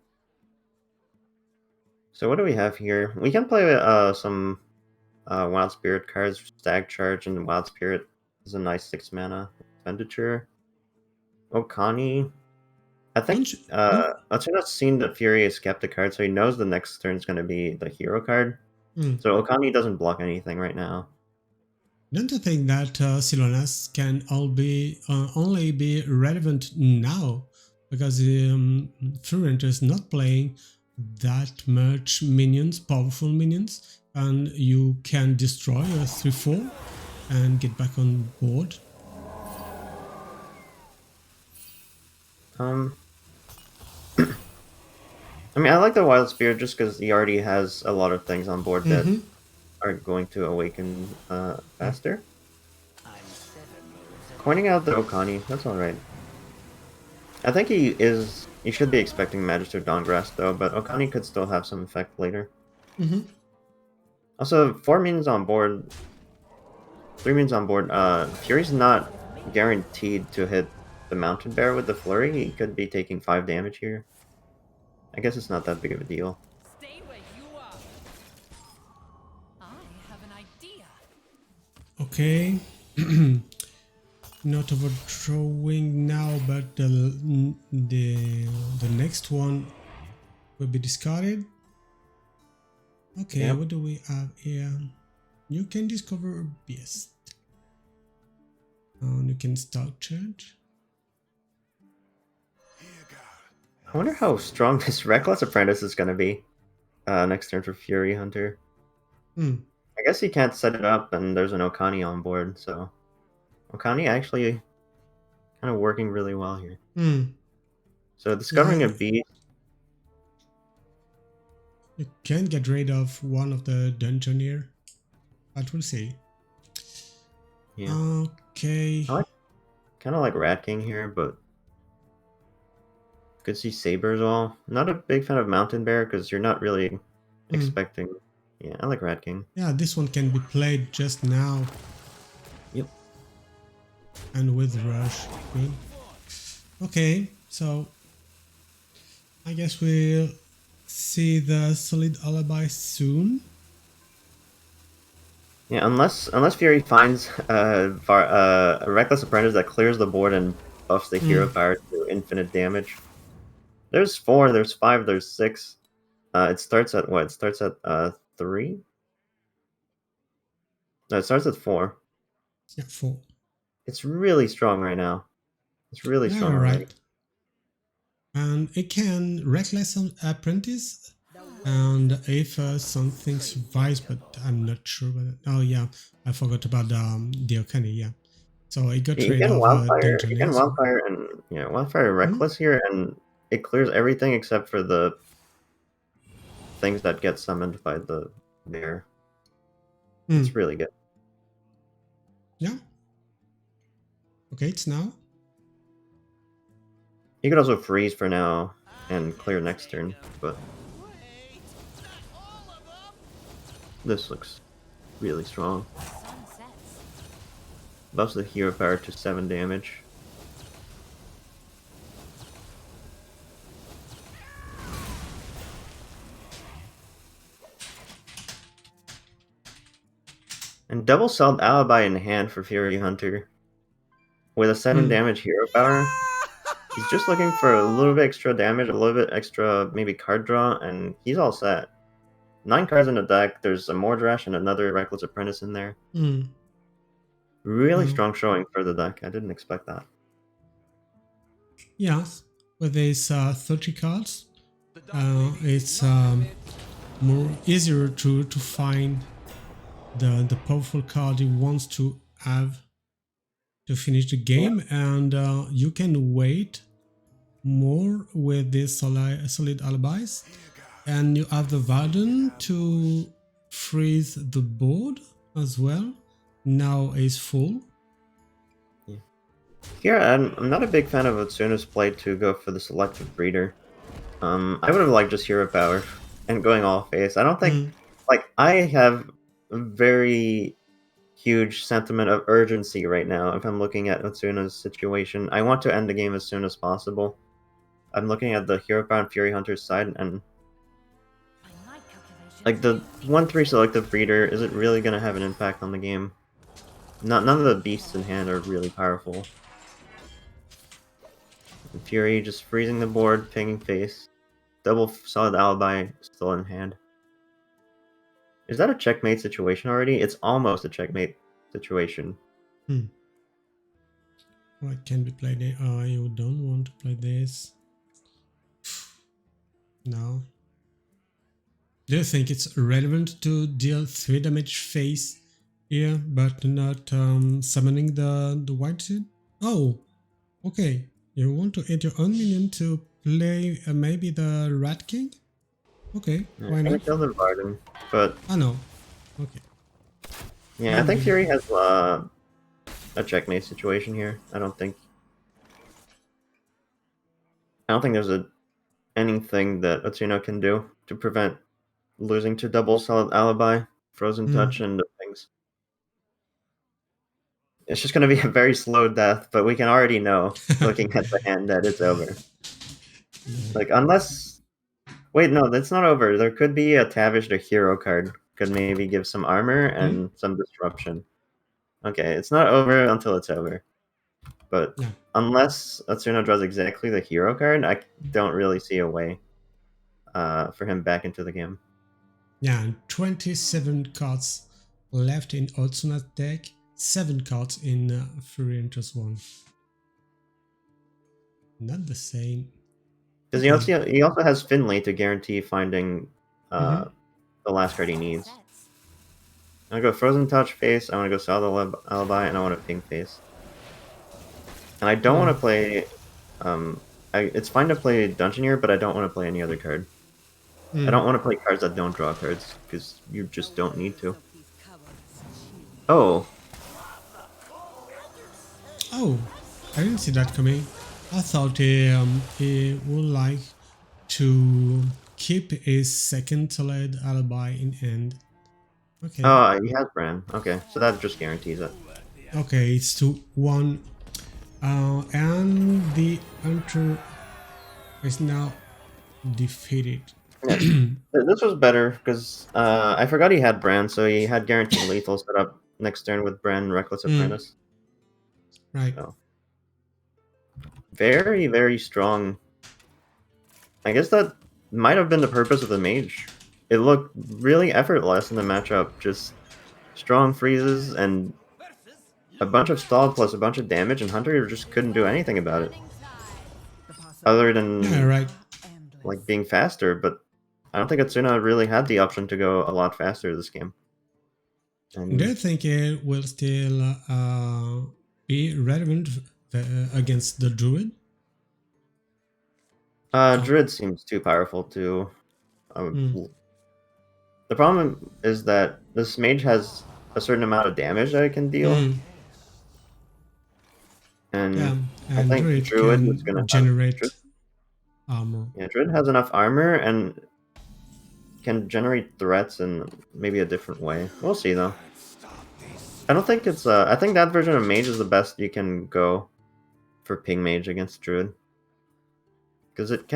So what do we have here? We can play some Wild Spirit cards. Stag Charge and Wild Spirit is a nice 6 mana expenditure. Okani. I think Otsuna's seen the Fury escape the card, so he knows the next turn is going to be the hero card. So Okani doesn't block anything right now. Don't you think that Silonas can only be relevant now? Because Furyhunter is not playing that much minions, powerful minions, and you can destroy a 3-4 and get back on board. I mean, I like the Wild Spirit just because he already has a lot of things on board that are going to awaken faster. Pointing out the Okani, that's alright. I think he should be expecting Magister Dawngrasp though, but Okani could still have some effect later. Also, 4 minions on board, 3 minions on board, Fury's not guaranteed to hit the Mountain Bear with the Flurry. He could be taking 5 damage here. I guess it's not that big of a deal. Stay where you are. I have an idea. Okay. Not overthrowing now, but the next one will be discarded. Okay, Yep. what do we have here? You can discover a beast. And you can start charge. I wonder how strong this Reckless Apprentice is going to be next turn for Furyhunter. I guess he can't set it up, and there's an Okani on board, so Okani actually kind of working really well here. So discovering a beast. You can get rid of one of the dungeon here, but we'll see. Yeah. Okay. I kind of like Rat King here, but could see Saber as well. Not a big fan of Mountain Bear because you're not really expecting. Yeah, I like Rat King. Yeah, this one can be played just now. Yep. And with Rush. Good. Okay, so I guess we'll see the Solid Alibi soon. Yeah, unless Fury finds a Reckless Apprentice that clears the board and buffs the hero power to infinite damage. There's 4, there's 5, there's 6. It starts at what? It starts at 3? No, it starts at 4. Yeah, 4. It's really strong right now. It's really strong already. Right. And it can Reckless Apprentice, and if something survives, but I'm not sure about it. Oh yeah, I forgot about the Okani, yeah. So it got rid of Wildfire. dungeon. You can Wildfire and Wildfire Reckless here, and it clears everything except for the things that get summoned by the bear. It's really good. Yeah. Okay, it's now. You could also freeze for now and clear next turn, but this looks really strong. Buffs the hero power to 7 damage. And double sold Alibi in hand for Furyhunter. With a 7 damage hero power. He's just looking for a little bit extra damage, a little bit extra maybe card draw, and he's all set. 9 cards in the deck, there's a Mordrash and another Reckless Apprentice in there. Really strong showing for the deck. I didn't expect that. Yeah, with these 30 cards, it's more easier to find the powerful card he wants to have to finish the game, and you can wait more with these solid alibis, and you have the Varden to freeze the board as well. Now is full. Here, I'm not a big fan of Otsuna's play to go for the Selective Breeder. I would have liked just Hero Power and going all face. I don't think, like, I have a very huge sentiment of urgency right now. If I'm looking at Otsuna's situation, I want to end the game as soon as possible. I'm looking at the Hero Power and Furyhunter's side, and By my calculations, like the 1-3 selective breeder, is it really gonna have an impact on the game? None of the beasts in hand are really powerful. And Fury just freezing the board, pinging face. Double solid alibi still in hand. Is that a checkmate situation already? It's almost a checkmate situation. What can be played? You don't want to play this. No. Do you think it's relevant to deal 3 damage face here, but not summoning the white suit? Oh, okay. You want to add your own minion to play maybe the Rat King? Okay, why I'm gonna not? kill the Varden, but I know. Okay. yeah, I think Fury has a checkmate situation here. I don't think there's anything that Otsuna can do to prevent losing to double solid alibi, frozen touch, and the things. It's just gonna be a very slow death, but we can already know, looking at the hand, that it's over. Like, unless... Wait, no, that's not over. There could be a Tavish the Hero card. Could maybe give some armor and some disruption. Okay, it's not over until it's over. But Yeah. unless Otsuna draws exactly the Hero card, I don't really see a way for him back into the game. Yeah, and 27 cards left in Otsuna's deck, 7 cards in Furyhunter's one. Not the same. Because he also has Finley to guarantee finding the last card he needs. I want to go Frozen Touch face, I want to go Solid Alibi, and I want to Ping face. And I don't want to play... it's fine to play Dungeoneer, but I don't want to play any other card. I don't want to play cards that don't draw cards, because you just don't need to. Oh. Oh, I didn't see that coming. I thought he would like to keep his second Solid Alibi in hand. Okay. Oh, he has Bran. Okay, so that just guarantees it. Okay, it's 2-1. And the Hunter is now defeated. Yeah. This was better, because I forgot he had Bran, so he had guaranteed lethal set up next turn with Bran Reckless Apprentice. Right. So. Very, very strong. I guess that might have been the purpose of the mage. It looked really effortless in the matchup. Just strong freezes and a bunch of stall plus a bunch of damage, and Hunter just couldn't do anything about it. Other than like being faster, but I don't think Otsuna really had the option to go a lot faster this game. And do you think it will still be relevant against the Druid? Druid seems too powerful to... The problem is that this mage has a certain amount of damage that it can deal. And I think Druid is going to generate armor. Yeah, Druid has enough armor and can generate threats in maybe a different way. We'll see, though. I don't think it's... I think that version of Mage is the best you can go for Ping Mage against Druid. Because it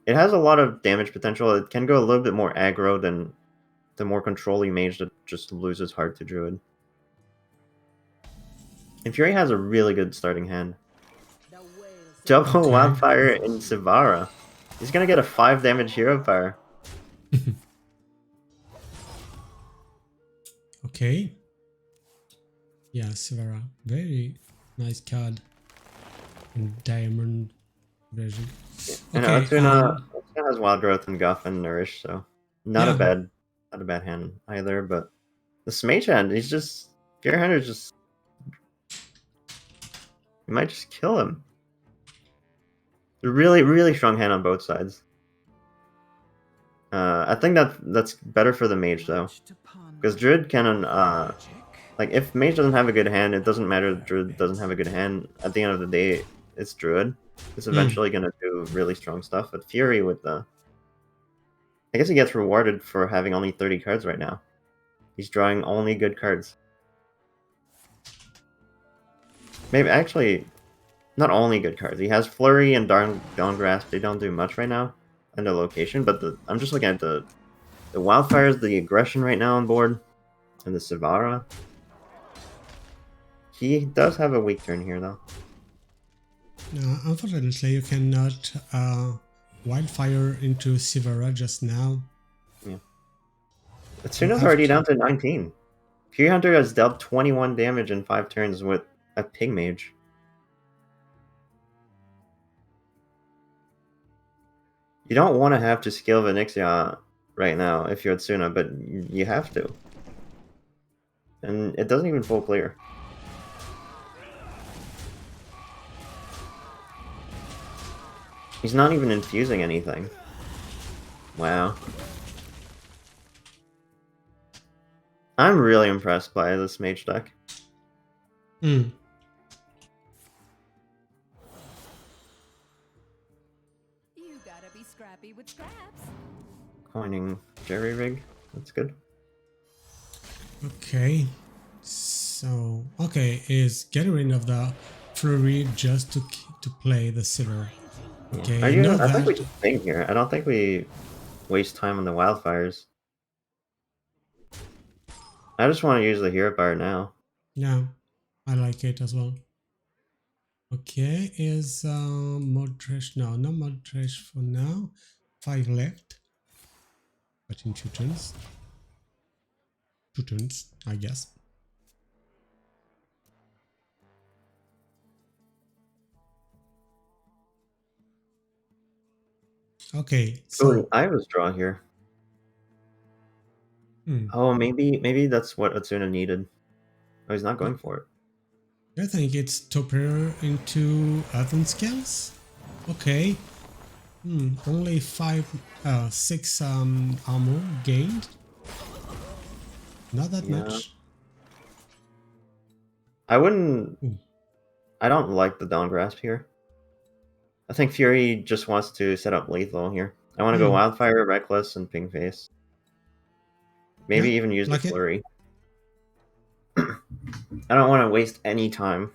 has a lot of damage potential. It can go a little bit more aggro than the more controlling Mage that just loses hard to Druid. And Fury has a really good starting hand. Double Wildfire in Sivara. He's gonna get a 5 damage hero power. Okay. Yeah, Sivara. Very nice card. In Diamond version. And Otsuna has Wild Growth and Guff and Nourish, so not a bad hand either, but the Smage hand, he's just... Furyhunter just... You might just kill him. Really, really strong hand on both sides. I think that's better for the mage though, because Druid can like if mage doesn't have a good hand, it doesn't matter if Druid doesn't have a good hand. At the end of the day, it's Druid. It's eventually gonna do really strong stuff. But Fury with I guess he gets rewarded for having only 30 cards right now. He's drawing only good cards. Maybe actually, not only good cards. He has Flurry and Dawn Grasp. They don't do much right now in the location, but I'm just looking at the Wildfires, the aggression right now on board, and the Savara. He does have a weak turn here, though. Unfortunately, you cannot Wildfire into Sivara just now. Yeah. Otsuna's already down to 19. Furyhunter has dealt 21 damage in 5 turns with a Pig Mage. You don't want to have to scale Venixia right now if you're Otsuna, but you have to. And it doesn't even full clear. He's not even infusing anything. Wow. I'm really impressed by this mage deck. Hmm. You gotta be scrappy with scraps. Coining Jerry Rig. That's good. Okay. So, okay, is getting rid of the Flurry just to play the Silver. Okay, Are you, know I think we that. just think here. I don't think we waste time on the Wildfires. I just want to use the Hero Bar now. Yeah, I like it as well. Okay, is Modresh? No, not Modresh for now. 5 left. But in 2 turns. 2 turns, I guess. Okay, so Ooh, I was draw here. Oh, maybe that's what Otsuna needed. Oh, he's not going for it. I think it's Topper into Earthen Scales. Okay. Only 6 armor gained. Not that Yeah. much. I wouldn't. Ooh. I don't like the Dawn Grasp here. I think Fury just wants to set up lethal here. I want to go Wildfire, Reckless, and Ping Face. Maybe Yeah, even use like the it. Flurry. I don't want to waste any time.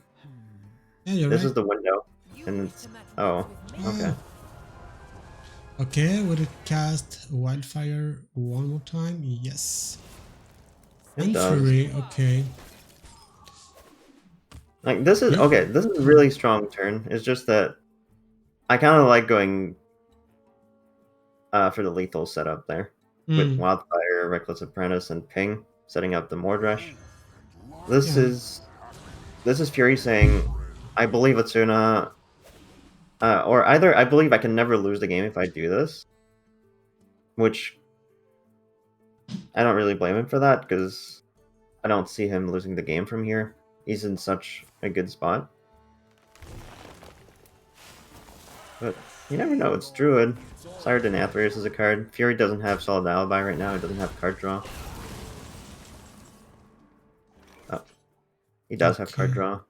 Yeah, you're This right. is the window. And it's... Oh, okay. Okay, would it cast Wildfire one more time? Yes. It And does. Fury, okay. Like, this is... Yeah. Okay, this is a really strong turn. It's just that I kind of like going for the lethal setup there. With Wildfire, Reckless Apprentice, and Ping, setting up the Mordresh. This is Fury saying, I believe Otsuna, or either I believe I can never lose the game if I do this, which I don't really blame him for that, because I don't see him losing the game from here. He's in such a good spot. But you never know, it's Druid. Sire Denathrius is a card. Fury doesn't have Solid Alibi right now, he doesn't have card draw. Oh, he does have card draw.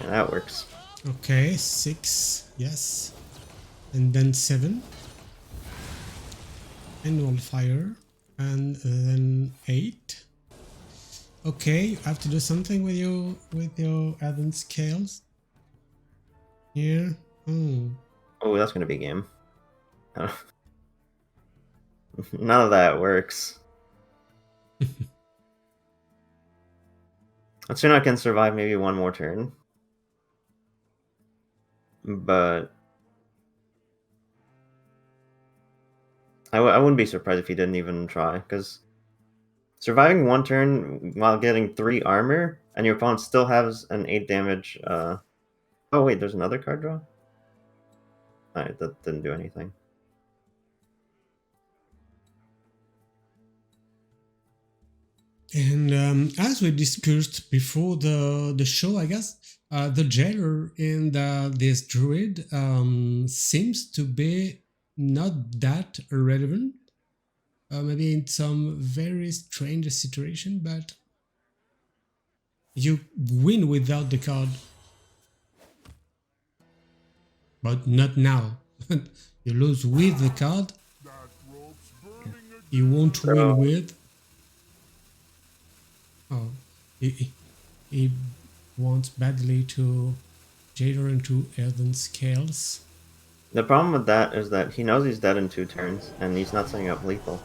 Yeah, that works. Okay, 6, yes. And then 7. And Wildfire. And then 8. Okay, I have to do something with your Earthen Scales. Here. Oh, that's gonna be a game. None of that works. Otsuna can survive maybe one more turn. But I wouldn't be surprised if he didn't even try, because surviving one turn while getting 3 armor, and your opponent still has an 8 damage... Oh wait, there's another card draw? Alright, that didn't do anything. And as we discussed before the show, I guess, the jailer in this druid seems to be not that relevant. Maybe in some very strange situation, but you win without the card. but not now. You lose with the card. You won't win with. Oh, he wants badly to Jader into Earthen Scales. The problem with that is that he knows he's dead in 2 turns, and he's not setting up lethal.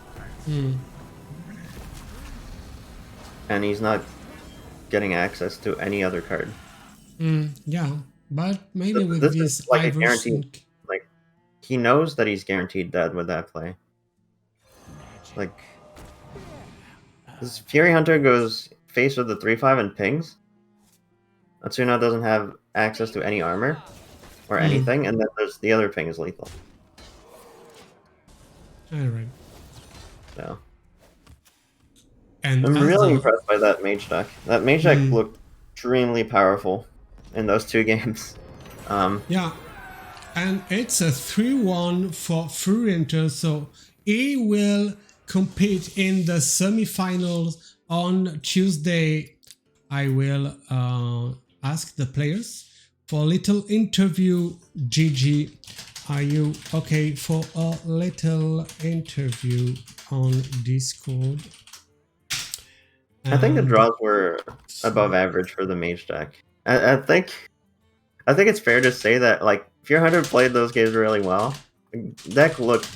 And he's not getting access to any other card. Yeah, but maybe with This this is like a Ivers guaranteed. Like, he knows that he's guaranteed dead with that play. Like, this Furyhunter goes face with the 3/5 and pings. Otsuna doesn't have access to any armor or anything, and then there's the other ping is lethal. Alright. So And I'm as really a- impressed by that mage deck. That mage deck looked extremely powerful in those 2 games. Yeah, and it's a 3-1 for Furyhunter, so he will compete in the semifinals on Tuesday. I will ask the players for a little interview. Gigi, are you okay for a little interview on Discord? I think the draws were above average for the mage deck. I think it's fair to say that like Furyhunter played those games really well. The deck looked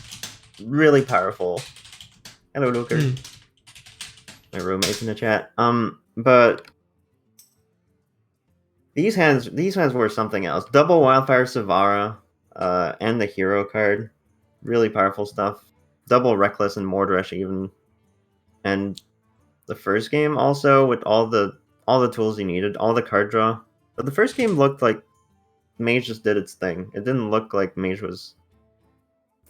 really powerful. Hello, Luker. My roommate's in the chat. But these hands were something else. Double Wildfire Savara, and the hero card, really powerful stuff. Double Reckless and Mordresh even, and the first game also with all the tools you needed, all the card draw. But the first game looked like Mage just did its thing. It didn't look like Mage was.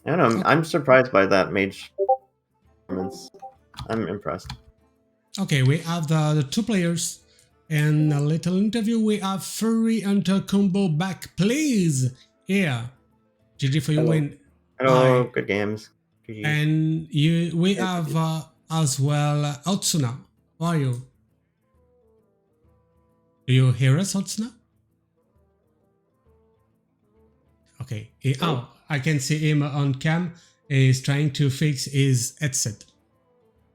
I don't know. I'm surprised by that Mage performance. I'm impressed. Okay, we have the 2 players and a little interview. We have Furyhunter combo back, please. Here, GG for your win. Hello, good games. GG. And we have as well Otsuna. How are you? Do you hear us, Otsuna? Okay. I can see him on cam. He's trying to fix his headset.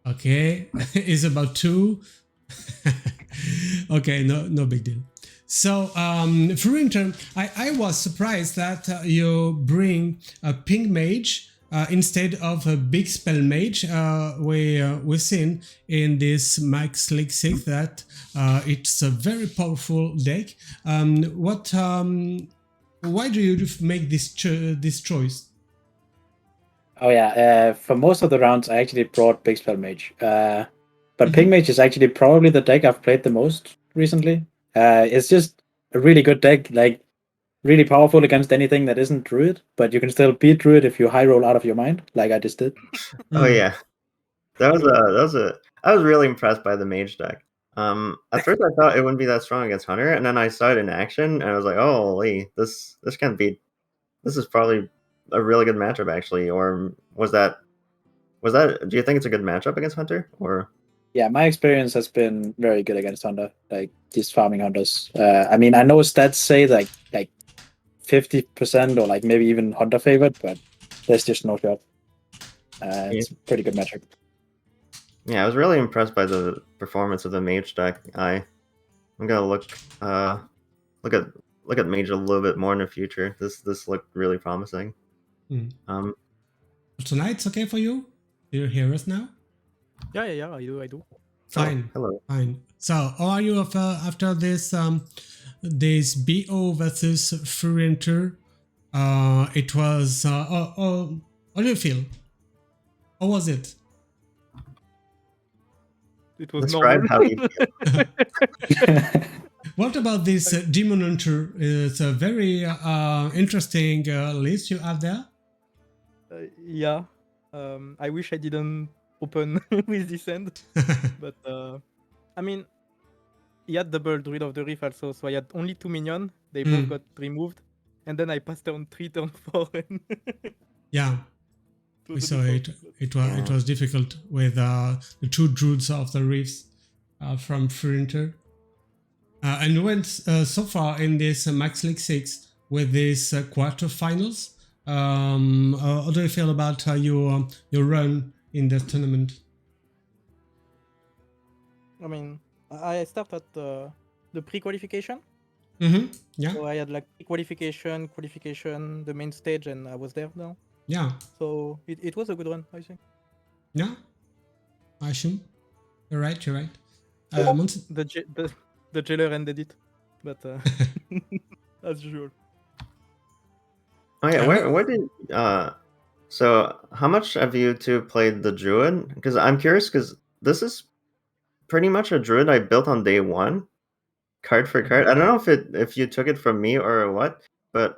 Okay, he's about to. Okay, no big deal. So, Furyhunter, I was surprised that you bring a pink mage instead of a big spell mage. We've seen in this Max League 6 that it's a very powerful deck. Why do you make this choice? Oh yeah, for most of the rounds I actually brought Big Spell Mage. But Pink Mage is actually probably the deck I've played the most recently. It's just a really good deck, like really powerful against anything that isn't Druid, but you can still beat Druid if you high roll out of your mind, like I just did. Oh yeah. I was really impressed by the mage deck. At first I thought it wouldn't be that strong against Hunter, and then I saw it in action and I was like, oh Lee, this is probably a really good matchup actually. Or was that do you think it's a good matchup against Hunter? Or Yeah, my experience has been very good against Hunter, like these farming hunters. I mean, I know stats say like 50% or like maybe even Hunter favored, but there's just no shot. It's a pretty good matchup. Yeah, I was really impressed by the performance of the mage deck. I'm gonna look at mage a little bit more in the future. This looked really promising. Tonight it's okay for you? Do you hear us now? Yeah, I do. Fine. Hello. Fine. So, how are you after this this BO versus Furyhunter? It was. How do you feel? How was it? It was Describe normal. how you feel. What about this Demon Hunter? It's a very interesting list you have there. Yeah. I wish I didn't open with this end, but I mean, he had double Druid of the Reef also, so I had only 2 minions. They both got removed, and then I passed down 3 turn 4. And Yeah, we saw it. It was difficult with the 2 Druids of the Reefs from Furyhunter. And went so far in this Max League 6 with these quarterfinals. How do you feel about your run in the tournament? I mean, I started the pre-qualification. Yeah, So I had like qualification, the main stage, and I was there now. yeah, So it was a good run, I think. yeah. I assume you're right. You're right. The jailer ended it, but as usual. Oh yeah, I where will- where did so how much have you two played the druid? Because I'm curious because this is pretty much a druid I built on day one, card for card. I don't know if you took it from me or what, but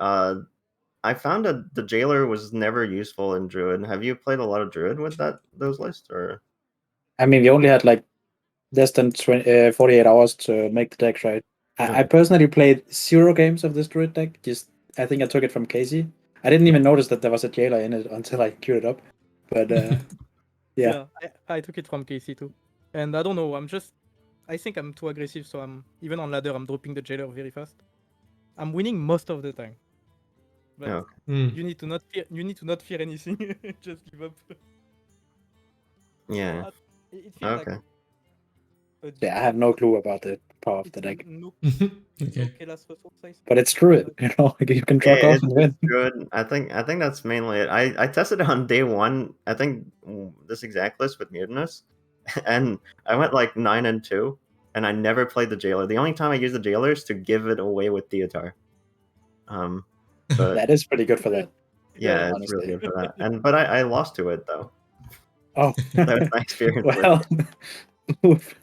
I found that the jailer was never useful in druid. Have you played a lot of druid with those lists or? I mean, we only had like less than 48 hours to make the deck, right? I personally played 0 games of this druid deck. I think I took it from Casey. I didn't even notice that there was a jailer in it until I queued it up. But yeah. I took it from Casey too, and I don't know. I think I'm too aggressive, so I'm even on ladder. I'm dropping the jailer very fast. I'm winning most of the time, but Okay. you need to not fear. You need to not fear anything. Just give up. Yeah. So, it feels Okay. like Yeah, I have no clue about the power of it's the deck. no Okay. Chaos resource size. But it's druid, you know, you can drop Yeah, off and win. it's good. I think that's mainly it. I tested it on day one. I think this exact list with Mutinous, and I went like 9-2, and I never played the jailer. The only time I used the jailer is to give it away with Theotar. But That is pretty good for that. yeah, it's honestly. really good for that. But I lost to it though. Oh, That was my experience. with well. it.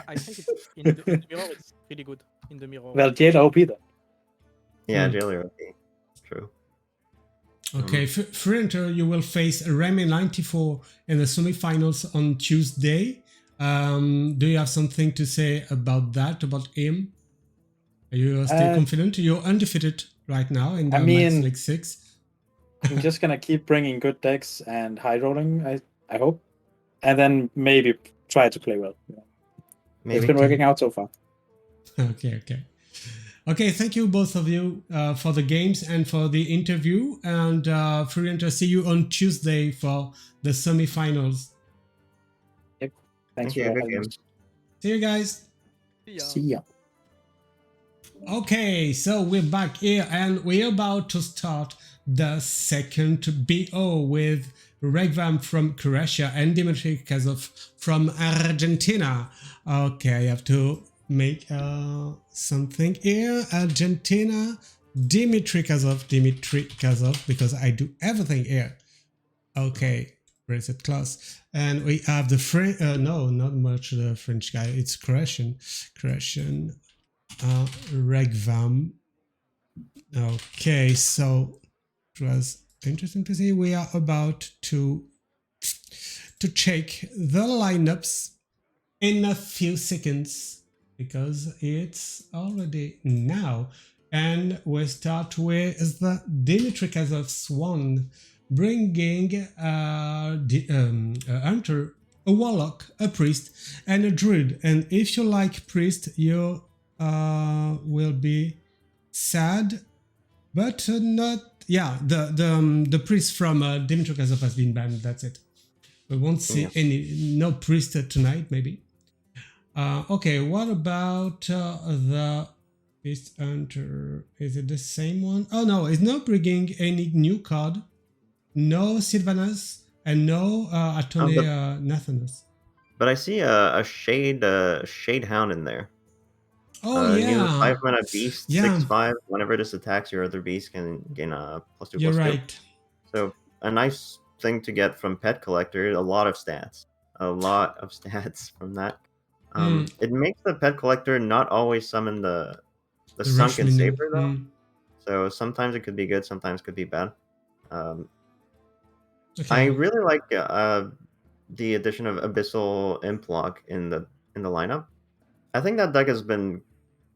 I think it's in the mirror. It's really good in the mirror. Well, jailer OP then. Yeah, jailer. Okay. True. Okay, Furyhunter, you will face Remy 94 in the semifinals on Tuesday. Do you have something to say about that, about him? Are you still confident? You're undefeated right now in the Max League 6. I'm just going to keep bringing good decks and high rolling, I hope. And then maybe try to play well. Yeah. Maybe. It's been working out so far. Okay, thank you both of you for the games and for the interview. And Furyhunter, see you on Tuesday for the semifinals. Yep. Thanks Thank for you. Good having game. us. See you guys. See ya. Okay, so we're back here and we're about to start the second BO with Reqvam from Croatia and Dimitrikazov from Argentina. Okay, I have to make something here. Argentina, Dimitrikazov, because I do everything here. Okay, reset class. And we have the French, no, not much the French guy, it's Croatian. Reqvam. Okay, so it was interesting to see. We are about to check the lineups in a few seconds because it's already now. And we start with the Dimitrikazov Swan, bringing a hunter, a warlock, a priest, and a druid. And if you like priest, you will be sad, but not. Yeah, the priest from Dimitrikazov has been banned. That's it. We won't see no priest tonight. Maybe. Okay, what about the Beast Hunter? Is it the same one? Oh no, it's not bringing any new card. No Sylvanas and no Atone Nathanos. But I see a shade hound in there. Oh yeah, new 5-mana beast, yeah. 6/5. Whenever this attacks, your other beast can gain a +2/+2. You're right. So a nice thing to get from Pet Collector. A lot of stats from that. It makes the Pet Collector not always summon the Sunken Saber though. So sometimes it could be good, sometimes it could be bad. I really like the addition of Abyssal Implock in the lineup. I think that deck has been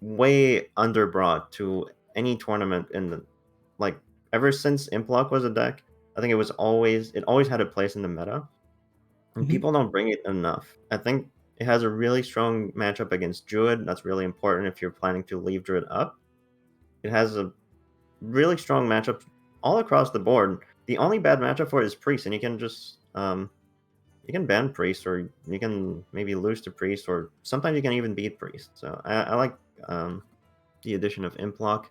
way underbrought to any tournament in the ever since Implock was a deck. I think it always had a place in the meta, and people don't bring it enough. I think it has a really strong matchup against Druid. That's really important if you're planning to leave Druid up. It has a really strong matchup all across the board. The only bad matchup for it is Priest, and you can just you can ban Priest, or you can maybe lose to Priest, or sometimes you can even beat Priest. So I like the addition of Implock,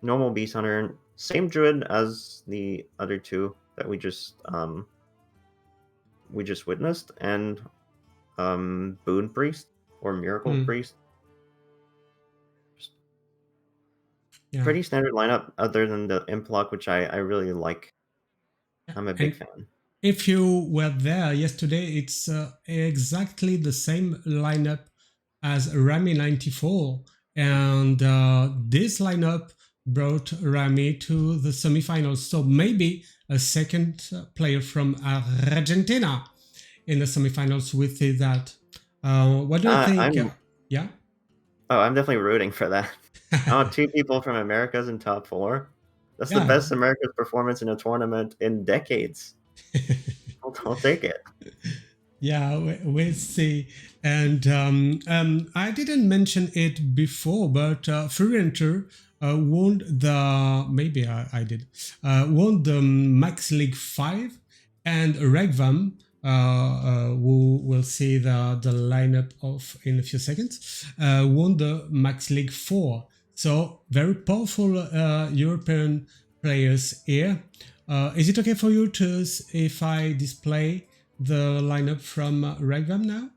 normal Beast Hunter, same Druid as the other two that we just witnessed, and Boon Priest or Miracle Priest. Yeah. Pretty standard lineup, other than the Implock, which I really like. I'm a big fan. If you were there yesterday, it's exactly the same lineup as Rami 94, and this lineup brought Rami to the semifinals. So maybe a second player from Argentina in the semifinals with that. What do you think? Yeah. Oh, I'm definitely rooting for that. Oh, 2 people from Americas in top 4. That's the best America's performance in a tournament in decades. I'll take it. Yeah, we'll see. And I didn't mention it before, but Furyhunter won the, maybe I did, won the Max League 5, and Reqvam, who will see the lineup of in a few seconds, won the Max League 4. So very powerful European players here. Is it okay for you to, if I display the lineup from Reqvam now?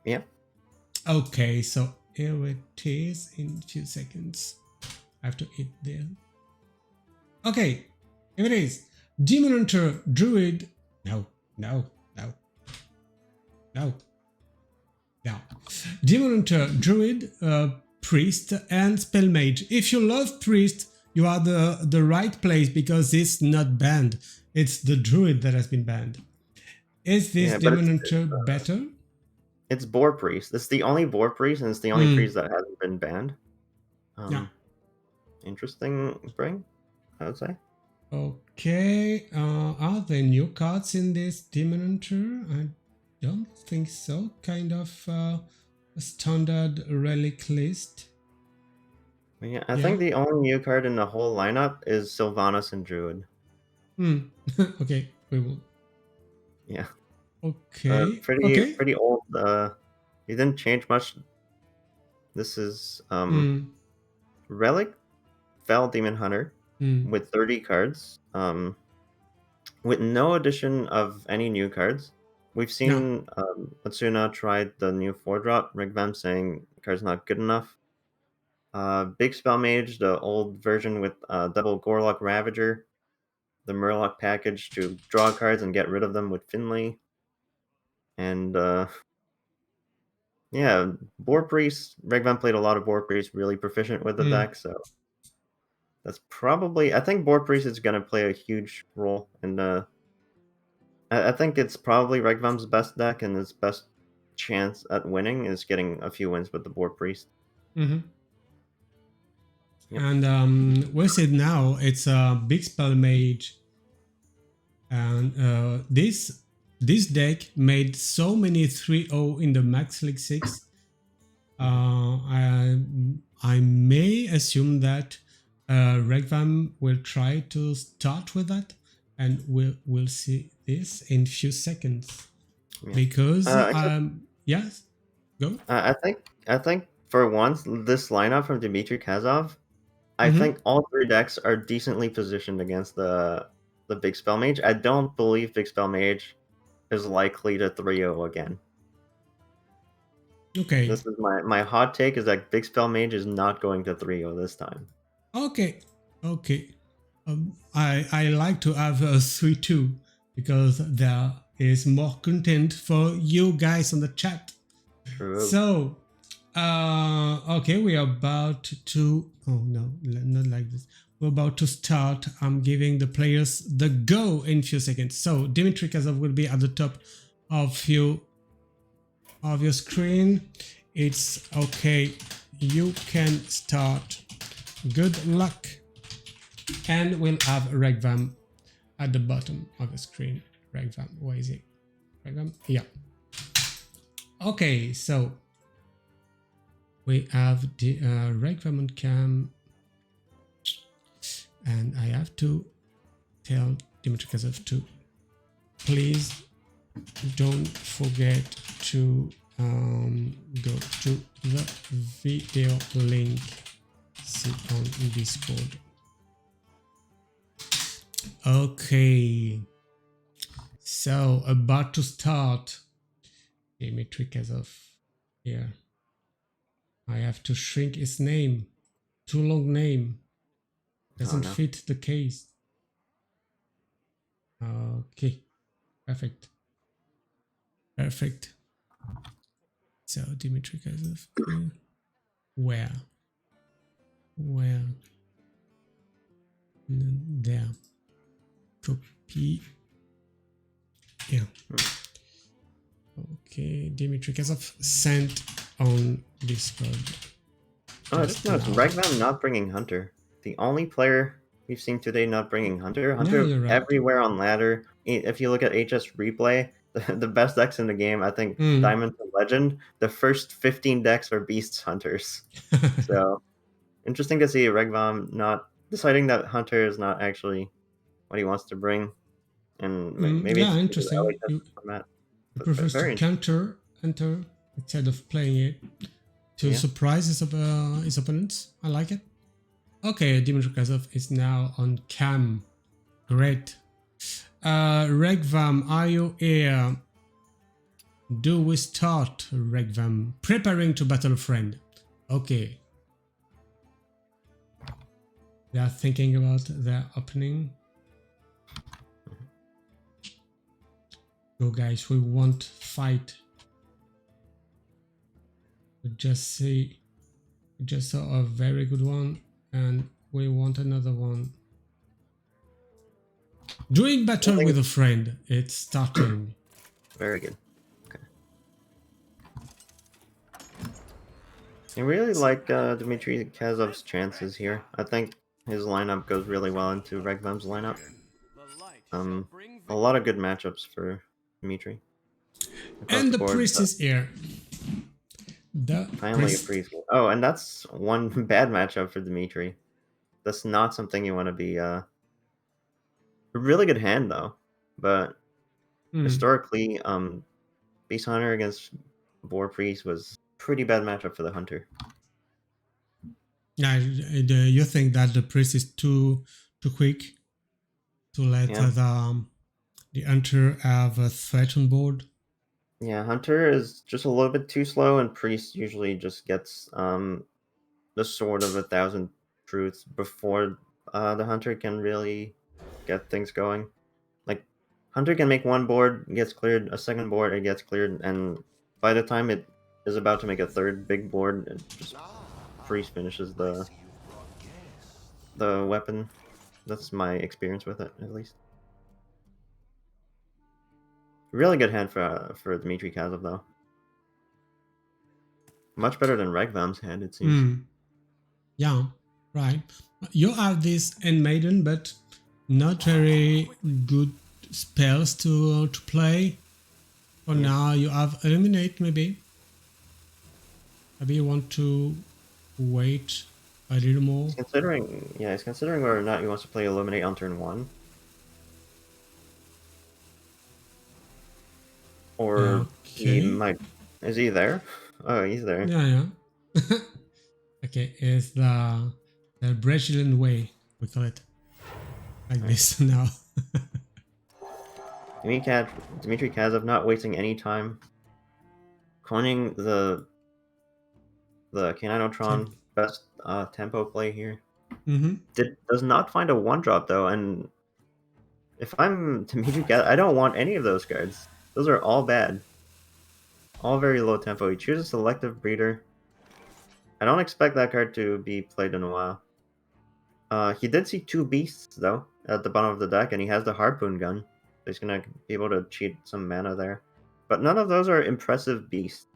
Yeah. Okay, so here it is in a few seconds. I have to hit there. Okay, here it is. Demon Hunter, Druid. No. Demon Hunter, Druid, Priest, and Spell Mage. If you love Priest, you are the right place, because it's not banned. It's the Druid that has been banned. Is this Demon Hunter better? It's Boar Priest. It's the only Boar Priest, and it's the only priest that hasn't been banned. Yeah. Interesting bring, I would say. Okay. Are there new cards in this Demon Hunter? I don't think so. Kind of a standard relic list. Yeah, I think the only new card in the whole lineup is Sylvanas and Druid. Okay, we will. Yeah. Okay. Pretty old. He didn't change much. This is Relic Fell Demon Hunter with 30 cards. With no addition of any new cards. We've seen Otsuna tried the new 4-drop. Reqvam saying the card's not good enough. Big Spell Mage, the old version with double Gorlock Ravager. The Murloc package to draw cards and get rid of them with Finley. And yeah, Boar Priest. Reqvam played a lot of Boar Priest, really proficient with the deck, so that's probably. I think Boar Priest is going to play a huge role, and I think it's probably Reqvam's best deck, and his best chance at winning is getting a few wins with the Boar Priest. Yep. And with it now, it's a Big Spell Mage, and this deck made so many 3-0 in the Max League 6. I may assume that Reqvam will try to start with that, and we'll see this in few seconds. Because yes, go. I think for once this lineup from Dimitrikazov, I think all 3 decks are decently positioned against the Big Spell Mage. I don't believe Big Spell Mage is likely to 3-0 again. Okay. This is my hot take, is that Big Spell Mage is not going to 3-0 this time. Okay. I like to have a 3-2 because there is more content for you guys on the chat. True. So, okay, we are about to. Oh no, not like this. We're about to start. I'm giving the players the go in few seconds. So Dimitrikazov will be at the top of your screen. It's okay. You can start. Good luck. And we'll have Reqvam at the bottom of the screen. Reqvam, where is he? Reqvam? Yeah. Okay, so we have the Reqvam on cam. And I have to tell Dimitrikazov to please don't forget to go to the video link see on Discord. Okay, so about to start. Dimitrikazov here. I have to shrink his name. Too long name. Doesn't fit the case. Okay, perfect. Perfect. So Dimitrikazov, where? There. Copy. Yeah. Okay, Dimitrikazov sent on Discord. Oh, I just noticed Reqvam not bringing Hunter. The only player we've seen today not bringing Hunter. Hunter you're right. everywhere on ladder. If you look at HS replay, the best decks in the game, I think Diamond to Legend, the first 15 decks are Beasts Hunters. So interesting to see Reqvam not deciding that Hunter is not actually what he wants to bring. And maybe yeah, it's interesting. the format. He prefers to counter enter instead of playing it to surprise his opponents. I like it. Okay, Dimitrikazov is now on cam. Great. Reqvam, are you here? Do we start, Reqvam? Preparing to battle friend. Okay. They are thinking about their opening. Go guys, we want fight. We just saw a very good one and we want another one. Doing battle with a friend. It's starting. Very good. Okay. I really like Dimitrikazov's chances here. I think his lineup goes really well into Reqvam's lineup. A lot of good matchups for Dimitri. And the priest is here. Finally a priest. Oh, and that's one bad matchup for Dimitri. That's not something you want to be. A really good hand though, but historically, Beast Hunter against Boar Priest was pretty bad matchup for the Hunter. Yeah, you think that the priest is too quick to let the Hunter have a threat on board? Yeah, Hunter is just a little bit too slow, and Priest usually just gets the Sword of 1,000 Truths before the Hunter can really get things going. Like, Hunter can make one board, gets cleared, a second board, it gets cleared, and by the time it is about to make a third big board, it just Priest finishes the weapon. That's my experience with it, at least. Really good hand for Dimitrikazov, though. Much better than Reqvam's hand, it seems. Yeah, right. You have this End Maiden, but not very good spells to play. For now, you have Eliminate, maybe. Maybe you want to wait a little more. He's considering whether or not he wants to play Eliminate on turn 1. Or he might... Is he there? Oh, he's there. Yeah. Okay, it's the Brazilian way, we call it. Like this now. Dimitrikazov not wasting any time. Coining the Caninotron best tempo play here. Does not find a 1-drop though, and if I'm Dimitrikazov, I don't want any of those cards. Those are all bad. All very low tempo. He chooses Selective Breeder. I don't expect that card to be played in a while. He did see 2 beasts though at the bottom of the deck, and he has the Harpoon Gun. So he's gonna be able to cheat some mana there. But none of those are impressive beasts.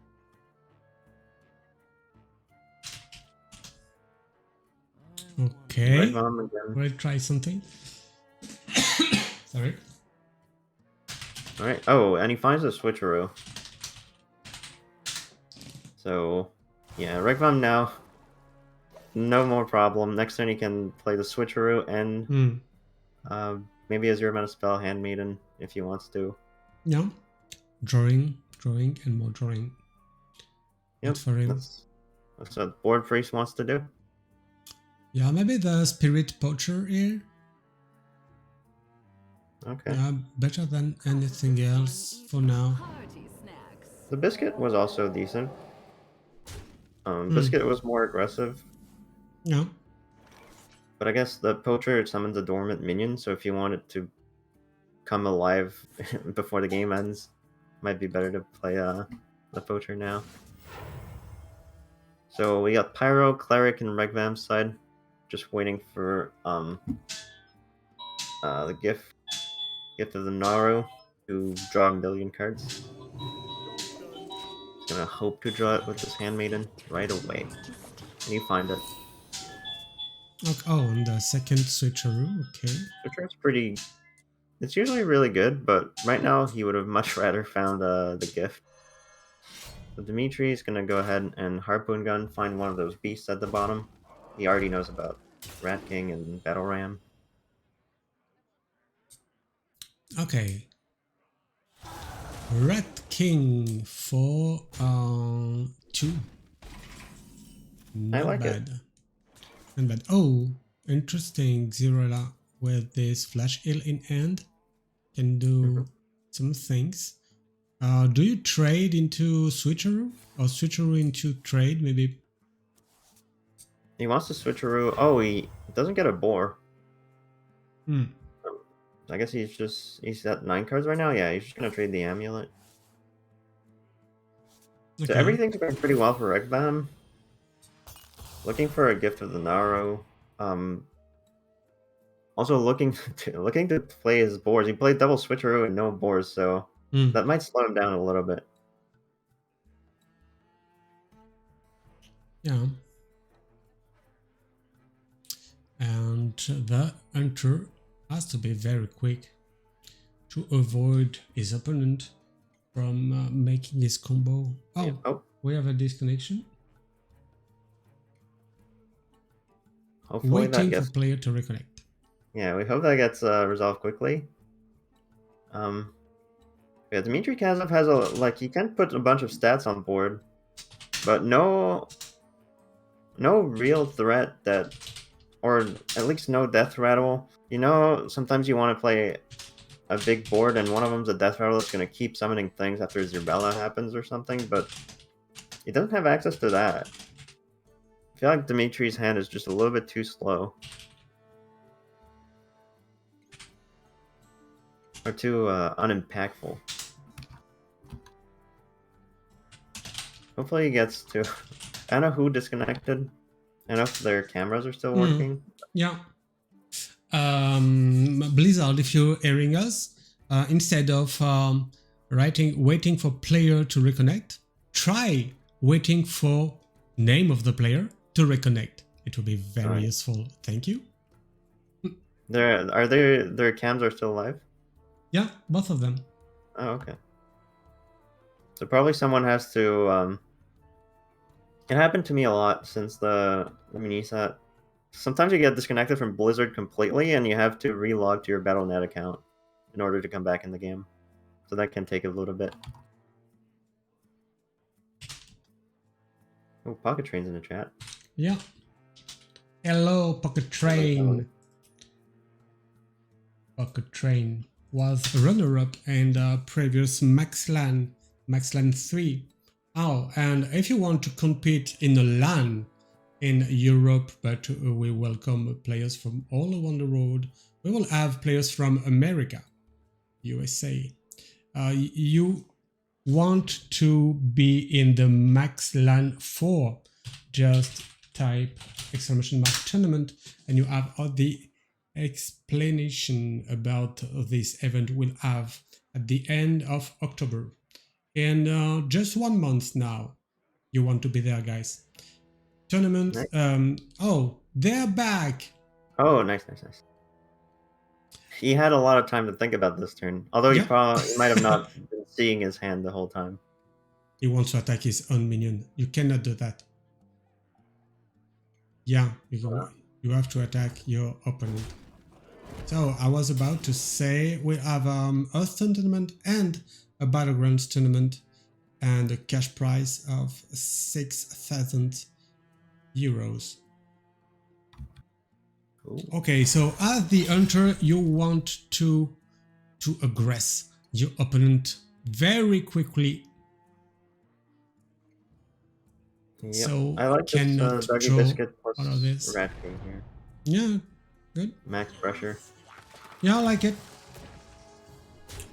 Okay. We'll try something. Sorry. Alright. Oh, and he finds a switcheroo. So, yeah, Reqvam now no more problem. Next turn he can play the switcheroo and maybe a 0-mana spell Handmaiden if he wants to. Yeah. Drawing, and more drawing. Yep, Good for him. That's what Board Priest wants to do. Yeah, maybe the Spirit Poacher here. Okay. Yeah, better than anything else for now. Hearty snacks. The Biscuit was also decent. Biscuit was more aggressive, Yeah. but I guess the Poacher summons a dormant minion, so if you want it to come alive before the game ends, might be better to play the Poacher now. So we got Pyro, Cleric, and Reqvam side. Just waiting for the gift of the Naru to draw a million cards. Gonna hope to draw it with this Handmaiden right away. Can you find it? Okay. Oh, and the second switcheroo. Okay. Switcheroo's pretty. It's usually really good, but right now he would have much rather found the gift. So Dimitri is gonna go ahead and Harpoon Gun, find one of those beasts at the bottom. He already knows about Rat King and Battle Ram. Okay. Rat King for 2. Not like it. bad. Not bad. Oh, interesting. Zerala with this Flash Heal in hand can do some things. Do you trade into Switcheroo? Or Switcheroo into trade, maybe? He wants to switcheroo. Oh, he doesn't get a boar. I guess he's at 9 cards right now. Yeah, he's just gonna trade the amulet. Okay. So everything's going pretty well for Reqvam. Looking for a gift of the Naru. Also looking to play his boars. He played double switcheroo and no boars, so that might slow him down a little bit. Yeah. And the hunter has to be very quick to avoid his opponent from making his combo. Oh, Yeah. Oh, we have a disconnection. hopefully that Waiting gets. for player to reconnect. Yeah, we hope that gets resolved quickly. Yeah, Dimitrikazov has he can put a bunch of stats on board, but no real threat that, or at least no death rattle. You know, sometimes you want to play a big board and one of them's a death rattle that's going to keep summoning things after Zirbella happens or something, but he doesn't have access to that. I feel like Dimitri's hand is just a little bit too slow. Or too unimpactful. Hopefully he gets to... I don't know who disconnected. I don't know if their cameras are still working. Yeah. Blizzard, if you're hearing us, instead of waiting for player to reconnect, try waiting for name of the player to reconnect. It will be very useful. Thank you. Their cams are still live? Yeah, both of them. Oh, okay. So probably someone has to... It happened to me a lot since the mini set. Sometimes you get disconnected from Blizzard completely and you have to relog to your Battle.net account in order to come back in the game. So that can take a little bit. Oh, Pocket Train's in the chat. Yeah. Hello, Pocket Train. Pocket Train was a runner-up in the previous Maxland 3. Oh, and if you want to compete in a LAN in Europe, but we welcome players from all around the world, we will have players from America, USA. You want to be in the Maxland 4, just type !tournament and you have all the explanation about this event we'll have at the end of October. In just 1 month now, you want to be there, guys. Tournament. Nice. Oh, they're back. Oh, nice. He had a lot of time to think about this turn. Although he might have not been seeing his hand the whole time. He wants to attack his own minion. You cannot do that. Yeah, you have to attack your opponent. So I was about to say we have Earth tournament and a Battlegrounds tournament and a cash prize of 6,000 euros. Cool. Okay, so as the hunter, you want to aggress your opponent very quickly. Yep. So I like this cannot Doggy draw Biscuit plus out of this. Rat King here. Yeah, good. Max pressure. Yeah, I like it.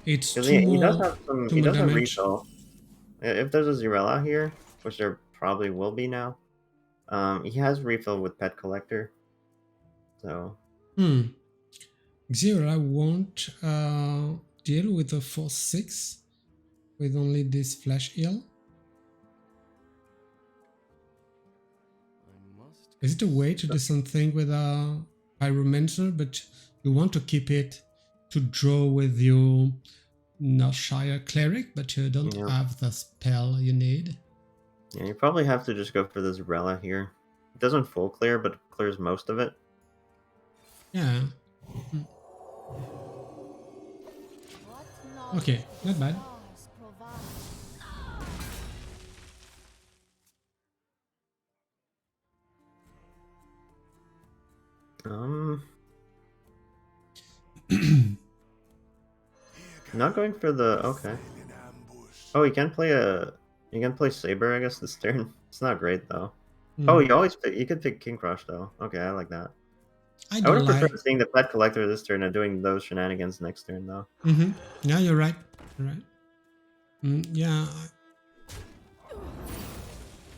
It's Because two he does more, have some. two He more does have damage. refill. If there's a Zirella here, which there probably will be now, he has refill with Pet Collector. So Xera won't deal with a 4-6 with only this flash heal. Is it a way to do something with a Pyromancer, but you want to keep it to draw with your Narshire Cleric, but you don't Yeah. have the spell you need? yeah, you probably have to just go for the Zirella here. It doesn't full clear, but clears most of it. Yeah. Okay, not bad. Not going for the okay. Oh, you can play Saber, I guess, this turn. It's not great though. Oh, you could pick King Crush though. Okay, I like that. I I don't would have like. preferred seeing the Pet Collector this turn and doing those shenanigans next turn though. Yeah, you're right. You're right. Yeah.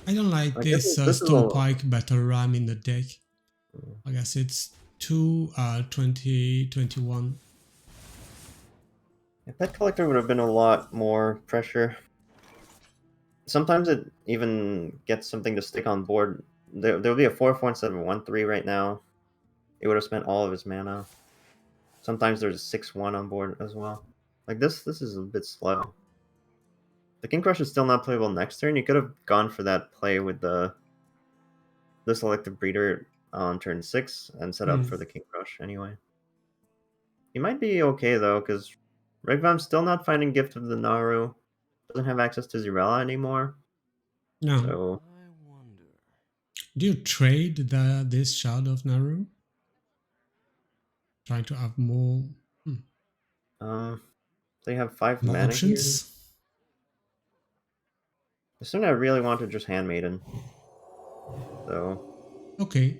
I don't like I guess this this is Stonepike Battle Ram in the deck. I guess it's 2021. Yeah, Pet Collector would have been a lot more pressure. Sometimes it even gets something to stick on board. There'll be a 4/4 instead of a 1/3 right now. It would have spent all of his mana. Sometimes there's a 6/1 on board as well. Like this is a bit slow. The King Crush is still not playable next turn. You could have gone for that play with the Selective Breeder on turn 6 and set up for the King Crush anyway. He might be okay though, because Reqvam's still not finding Gift of the Naru. Doesn't have access to Zirella anymore. No. So Do you trade this Shard of Naru? Trying to have more they have 5 more mana options. here. This turn I really want to just Handmaiden. So Okay.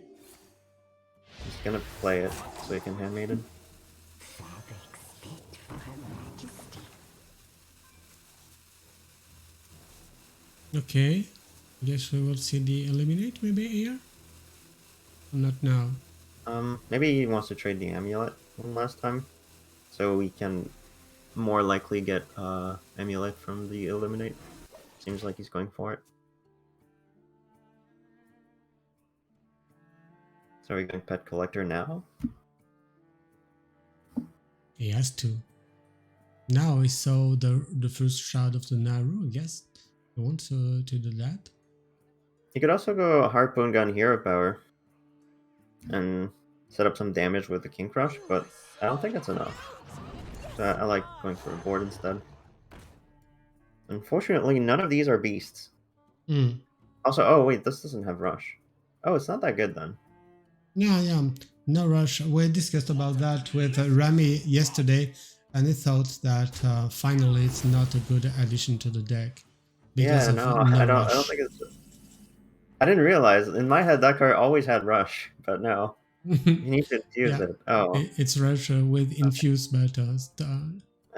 he's gonna play it so he can Handmaiden. Okay. Guess we will see the eliminate maybe here. Not now. Maybe he wants to trade the amulet one last time, so we can more likely get amulet from the eliminate. Seems like he's going for it. So are we going Pet Collector now? He has to. Now he saw the first shard of the Naru, I guess. He wants to do that. He could also go Harpoon Gun Hero Power and set up some damage with the King Crush, but I don't think that's enough. So I like going for a board instead. Unfortunately, none of these are beasts. Also, oh wait, this doesn't have Rush. Oh, it's not that good then. Yeah. No rush. We discussed about that with Rami yesterday, and he thought that finally it's not a good addition to the deck. Yeah, no, I don't think it's. I didn't realize. In my head, that card always had Rush, but no. You need to infuse it. Oh. It's rush with infuse, but I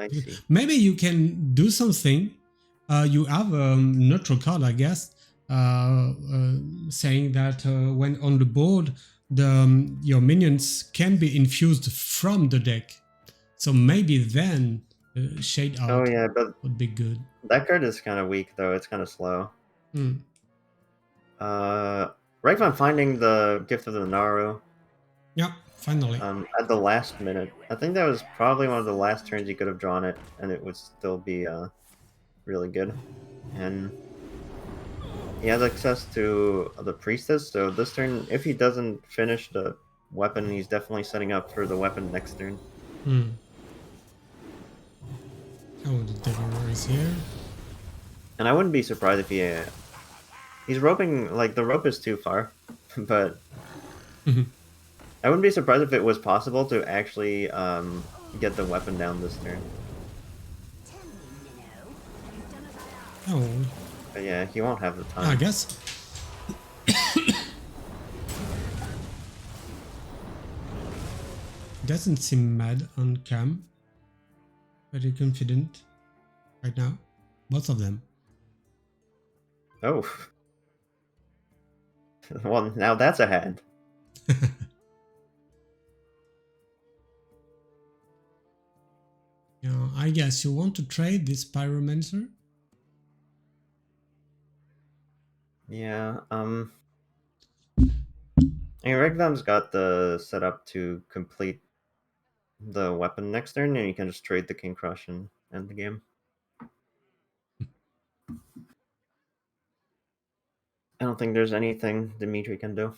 see. maybe you can do something. You have a neutral card, I guess, saying that when on the board, your minions can be infused from the deck. So maybe then Shade Out Oh yeah, but would be good. that card is kind of weak though. It's kind of slow. Reqvam finding the Gift of the Naru. Yeah, finally. At the last minute. I think that was probably one of the last turns he could have drawn it, and it would still be really good. And He has access to the priestess, so this turn, if he doesn't finish the weapon, he's definitely setting up for the weapon next turn. Oh, the Devourer is here. And I wouldn't be surprised if he's roping, like, the rope is too far, but I wouldn't be surprised if it was possible to actually get the weapon down this turn. Oh, But yeah, he won't have the time. I guess. Doesn't seem mad on cam. Very confident right now. Both of them. Oh. Well, now that's a hand. Yeah, I guess you want to trade this Pyromancer? Yeah, and Reqvam's got the setup to complete the weapon next turn, and you can just trade the King Crush and end the game. I don't think there's anything Dimitri can do.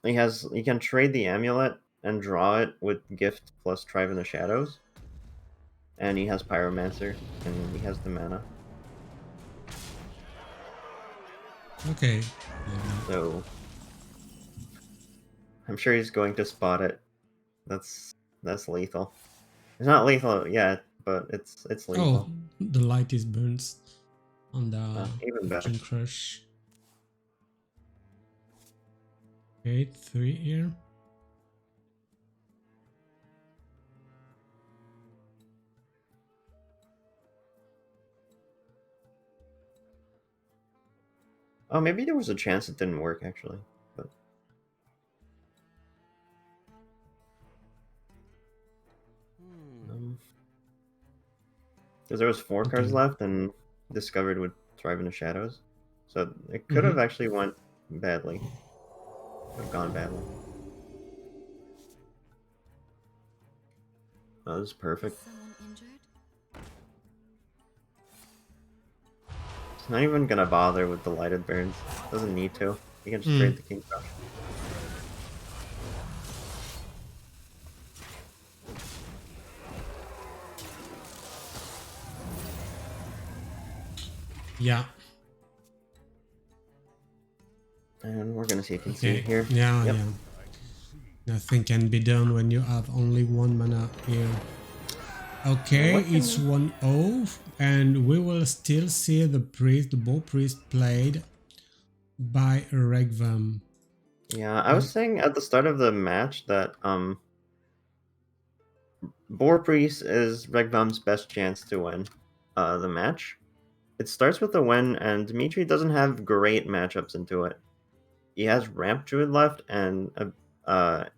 He can trade the amulet and draw it with gift plus Tribe in the Shadows. And he has Pyromancer, and he has the mana. Okay. So I'm sure he's going to spot it. That's lethal. It's not lethal yet, but it's lethal. Oh, the light is burnt on the Even better. King Crush. Okay, 3 here. Oh, maybe there was a chance it didn't work actually, but because there was 4 cards Okay. left and discovered with Thrive in the Shadows, so it could have actually went badly. Could have gone badly. Oh, this is perfect. Someone injured? It's not even gonna bother with the lighted burns. Doesn't need to. You can just trade the King Crush. Yeah. And we're gonna see if you can see Okay. it here. Yeah, Yep. yeah. Nothing can be done when you have only 1 mana here. Okay, What can it's 1-0, and we will still see the Bow Priest played by Reqvam. Yeah, I was saying at the start of the match that Boar Priest is Reqvam's best chance to win the match. It starts with a win, and Dimitri doesn't have great matchups into it. He has Ramp Druid left and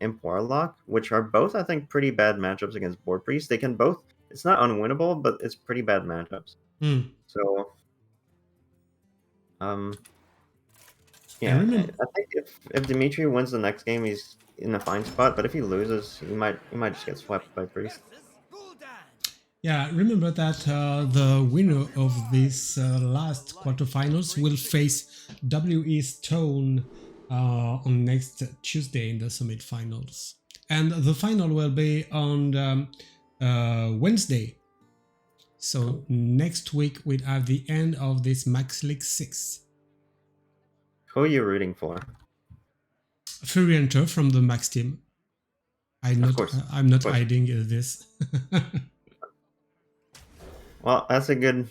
Imp Warlock, which are both, I think, pretty bad matchups against Boar Priest. They can both, it's not unwinnable, but it's pretty bad matchups. So, yeah, I think if Dimitri wins the next game, he's in a fine spot. But if he loses, he might just get swept by Priest. Yeah, remember that the winner of this last quarterfinals will face WE Stone on next Tuesday in the Summit Finals. And the final will be on Wednesday. So next week we have the end of this Max League 6. Who are you rooting for? Furyhunter from the Max team. I'm not hiding this. Well, that's a good.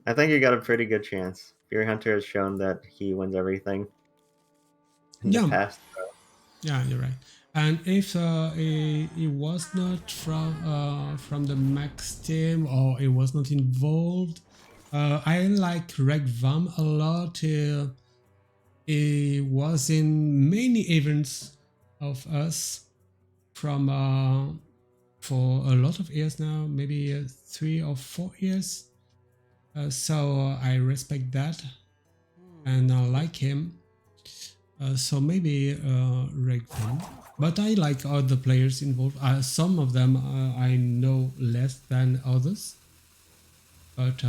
I think you got a pretty good chance. Furyhunter has shown that he wins everything in the past. So. Yeah, you're right. And if he was not from the Max team or he was not involved, I like Reqvam a lot. He was in many events of us from for a lot of years now, maybe 3 or 4 years. So I respect that, and I like him. So maybe Reqvam. But I like other players involved. Some of them I know less than others. But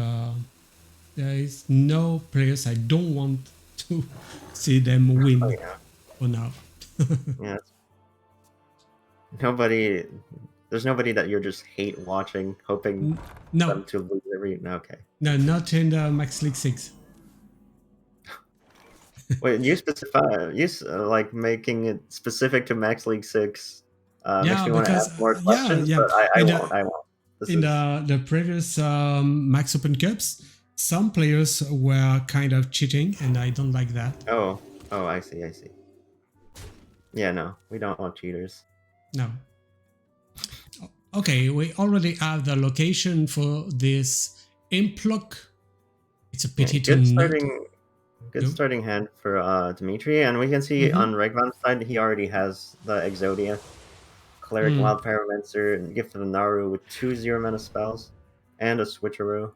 there is no players I don't want to see them win Oh, yeah. for now. Yeah. Nobody. There's nobody that you're just hate watching, hoping No, them to lose every. Okay. no, not in the Max League 6. Wait, you specify like making it specific to Max League 6 makes Yeah, me want to because ask more yeah, questions, yeah. but I In won't. the I won't. This in is the previous Max Open Cups, some players were kind of cheating, and I don't like that. oh I see. Yeah, no, we don't want cheaters. No. Okay, we already have the location for this Implock. It's a Yeah, pity to not. good Go. starting hand for Dimitri, and we can see on Reqvam's side he already has the Exodia, Cleric, Wild Pyromancer, and Gift of the Naru with 2 0-mana spells, and a Switcheroo.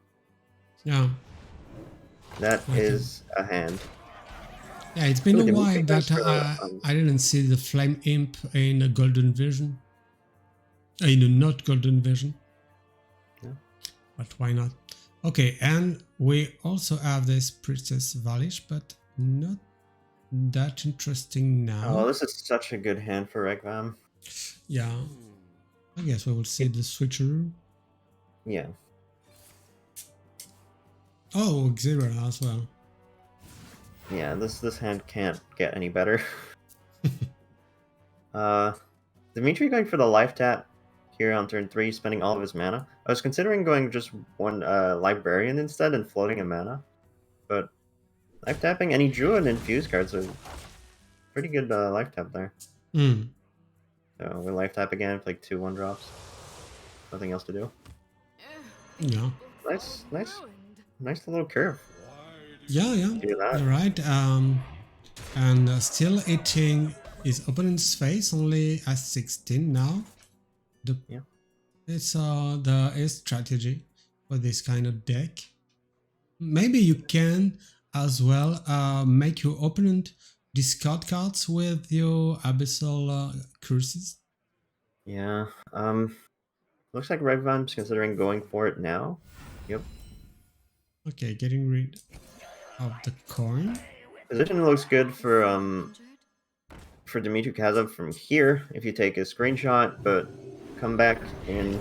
Yeah. That Okay. is a hand. Yeah, it's been Ooh, a Dimitri while goes that for, I didn't see the Flame Imp in a golden version. In a not golden version. Yeah. But why not? Okay, and we also have this Priestess Valish, but not that interesting now. Oh, this is such a good hand for Reqvam. Yeah. I guess we will see the switcher. Yeah. Oh, Xera as well. Yeah, this hand can't get any better. Dimitri going for the life tap here on turn 3, spending all of his mana. I was considering going just one Librarian instead and floating a mana, but life tapping, and he drew an infused card, so pretty good life tap there. So we life tap again, play 2 1-drops. Nothing else to do. Yeah. Nice little curve. Yeah, Do that. you're right. And still hitting his opponent's face only at 16 now. It's the strategy for this kind of deck. Maybe you can as well make your opponent discard cards with your abyssal curses. Yeah. Looks like Reqvam's considering going for it now. Yep. Okay, getting rid of the coin. Position looks good for Dimitrikazov from here if you take a screenshot, but come back in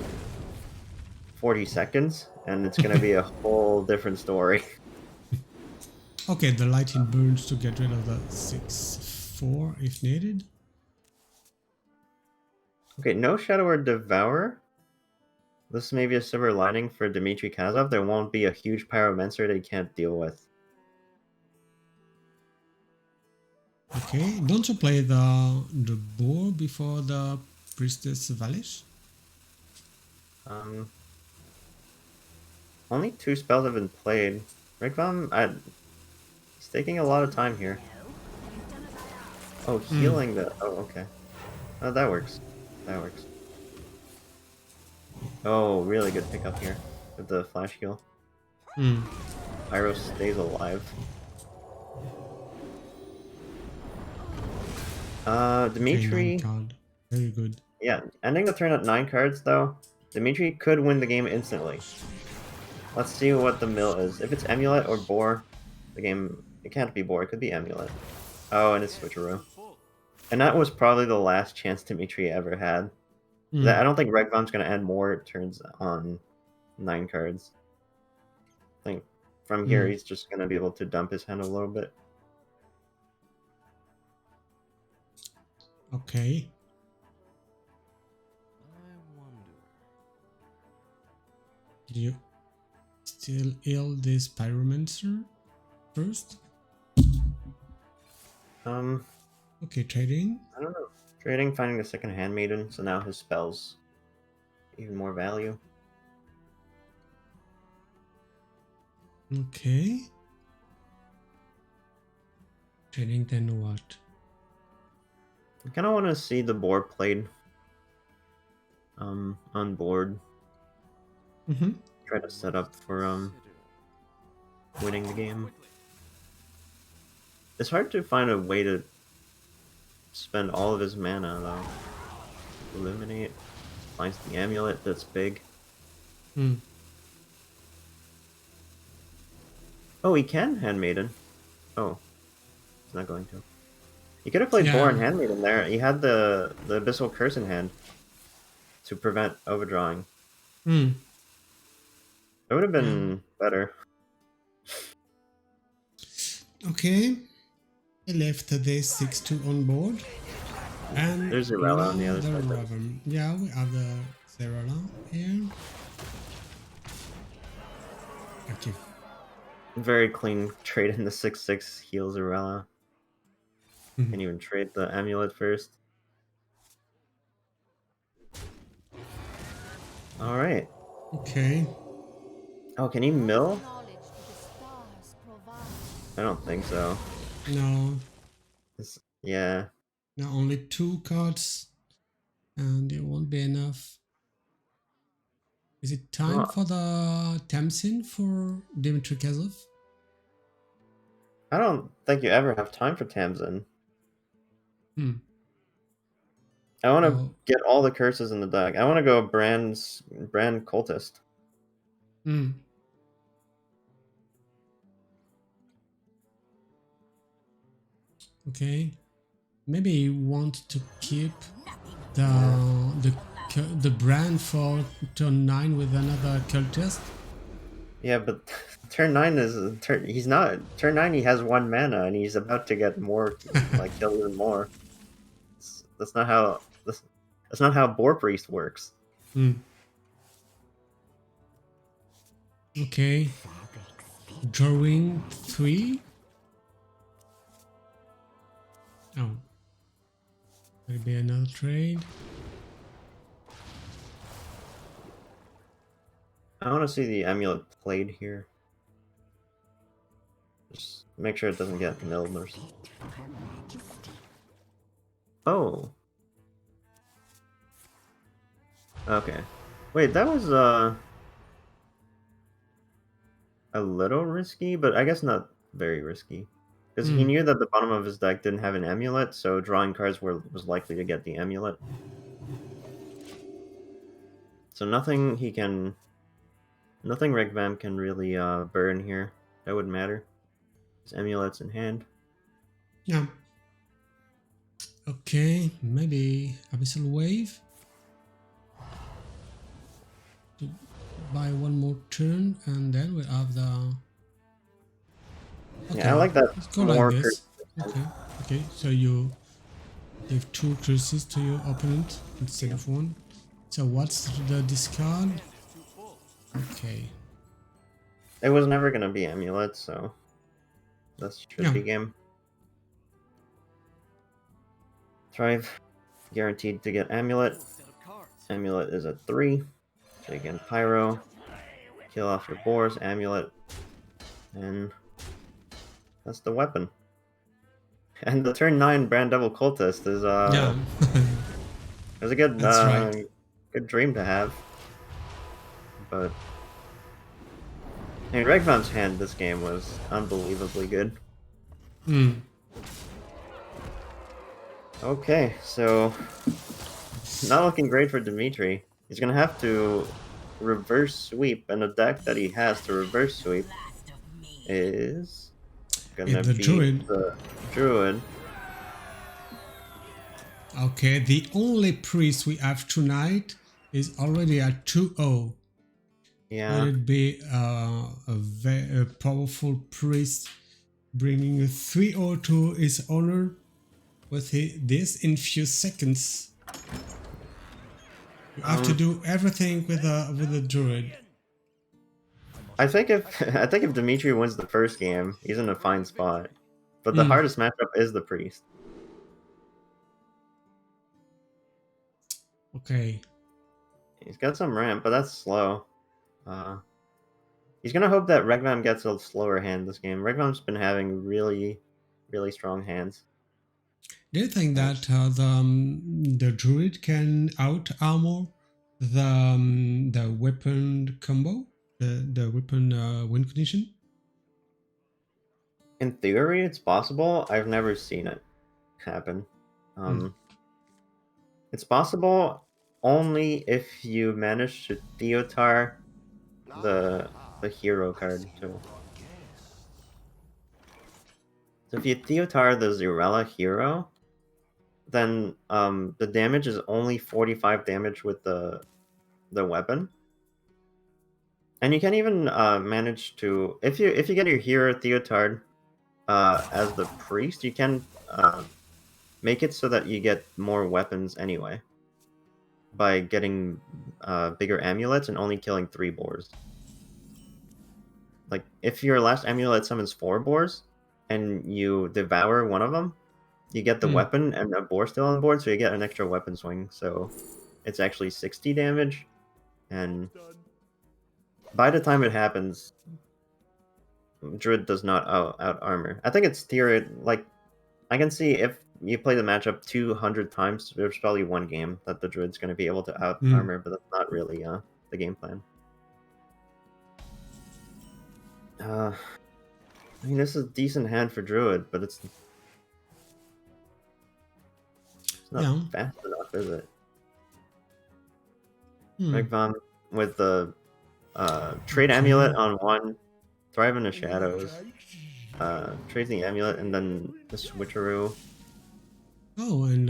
40 seconds and it's gonna be a whole different story. Okay, the lightning burns to get rid of the 6/4 if needed. Okay, no Shadow or Devourer. This may be a silver lining for Dimitrikazov. There won't be a huge Pyromancer that he can't deal with. Okay, don't you play the boar before the Priestess Valish? Only 2 spells have been played. Reqvam, he's taking a lot of time here. Oh, healing the... Oh, okay. Oh, that works. That works. Oh, really good pickup here with the flash heal. Pyro stays alive. Dimitri... Okay, 9 card. Very good. Yeah, ending the turn at 9 cards, though, Dimitri could win the game instantly. Let's see what the mill is. If it's Amulet or Boar, the game... It can't be Boar, it could be Amulet. Oh, and it's Switcheroo. And that was probably the last chance Dimitri ever had. I don't think Reqvam's going to add more turns on 9 cards. I think from here he's just going to be able to dump his hand a little bit. Okay. Did you still heal this Pyromancer first? Okay, trading. I don't know. Trading, finding the second Handmaiden, so now his spells even more value. Okay. Trading, then what? I kind of want to see the board played on board. Try to set up for winning the game. It's hard to find a way to spend all of his mana though. Eliminate, finds the amulet that's big. Oh, he can Handmaiden. Oh, He's not going to. He could have played Yeah. Boar and Handmaid in there. He had the Abyssal Curse in hand to prevent overdrawing. Hmm. It would have been better. Okay. I left the 6-2 on board. And There's Zerella on the other side. Reqvam. Yeah, we have the Zerella here. Okay. Very clean trade in the 6/6 heals Zerella. Mhm. Can't even trade the amulet first. Alright. Okay. Oh, can he mill? Knowledge that the stars provide. I don't think so. No, Yeah. no, only 2 cards. And it won't be enough. Is it time Well, for the Tamsin for Dimitrikazov? I don't think you ever have time for Tamsin. Hmm. I want to Oh. get all the curses in the deck. I want to go brand cultist. Hmm. Okay. Maybe you want to keep the brand for turn 9 with another cultist. Yeah, but turn 9 is he's not turn 9. He has 1 mana and he's about to get more, like kill even more. That's not how Boar Priest works. Hmm. Okay. Drawing 3. Oh. There'll be another trade. I want to see the amulet played here. Just make sure it doesn't get milled or something. Oh. Okay. Wait, that was a little risky, but I guess not very risky. Because he knew that the bottom of his deck didn't have an amulet, so drawing cards was likely to get the amulet. So nothing Reqvam can really burn here. That wouldn't matter. His amulet's in hand. Yeah. Okay, maybe Abyssal Wave. To buy one more turn and then we'll have the... Okay. Yeah, I like that Let's go more like this. curse. Okay, so you give 2 curses to your opponent instead of 1. So what's the discard? Okay. It was never gonna be amulet, so that should be game. Thrive, guaranteed to get amulet. Amulet is a 3. So again, pyro, kill off your boars, amulet, and that's the weapon. And the turn 9 Brand Devil Cultist is Yeah. it was a good That's right. good dream to have. But I mean, Reqvam's hand this game was unbelievably good. Hmm. Okay, so not looking great for Dimitri. He's gonna have to reverse sweep, and the deck that he has to reverse sweep is gonna the be Druid. the Druid. Okay, the only priest we have tonight is already at 2-0. Yeah. Would it be a very powerful priest bringing a 3-0 to his owner with this in few seconds? You have to do everything with a druid. I think if Dimitri wins the first game, he's in a fine spot. But the hardest matchup is the priest. Okay. He's got some ramp, but that's slow. He's gonna hope that Reqvam gets a slower hand this game. Reqvam's been having really, really strong hands. Do you think that the druid can out armor the weapon combo, the weapon win condition? In theory, it's possible. I've never seen it happen. It's possible only if you manage to Theotar the hero card too. So if you Theotar the Zerella hero, then the damage is only 45 damage with the weapon. And you can even manage to, if you get your hero Theotard as the priest, you can make it so that you get more weapons anyway by getting bigger amulets and only killing 3 boars. Like if your last amulet summons 4 boars and you devour one of them, you get the weapon and a boar still on board, so you get an extra weapon swing. So it's actually 60 damage, and by the time it happens, Druid does not out armor. I think it's tier, like, I can see if you play the matchup 200 times, there's probably one game that the Druid's going to be able to out armor, but that's not really the game plan. I mean, this is a decent hand for Druid, but it's not fast enough, is it? Reqvam with the trade amulet on one, thrive in the shadows, trade the amulet, and then the switcheroo. Oh, and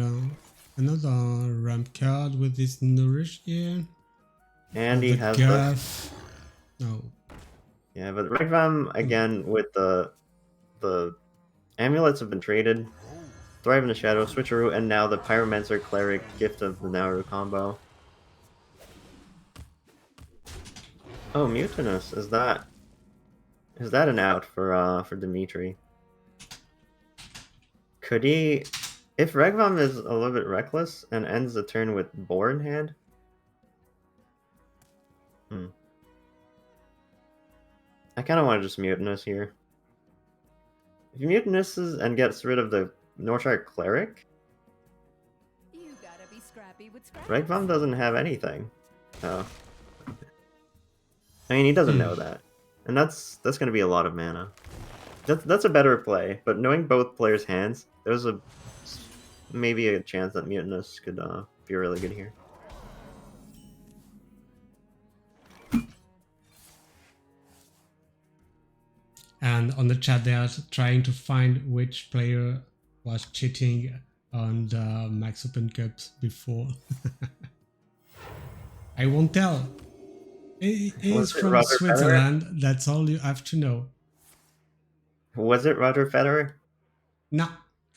another ramp card with this nourish here. And he has Guff. No. Yeah, but Reqvam again with the amulets have been traded. Thrive in the Shadow, Switcheroo, and now the Pyromancer Cleric Gift of the Nauru combo. Oh, Mutinous, is that an out for Dimitri? Could he, if Reqvam is a little bit reckless and ends the turn with Boar in hand? I kind of want to just Mutinous here. If he Mutinous's and gets rid of the Northshire Cleric, You gotta be scrappy with scraps. Reqvam doesn't have anything. Oh. I mean, he doesn't know that. And that's going to be a lot of mana. That's a better play, but knowing both players' hands, there's maybe a chance that Mutinous could be really good here. And on the chat, they are trying to find which player was cheating on the Max Open Cups before. I won't tell. It is from Roger Switzerland. Federer? That's all you have to know. Was it Roger Federer? No,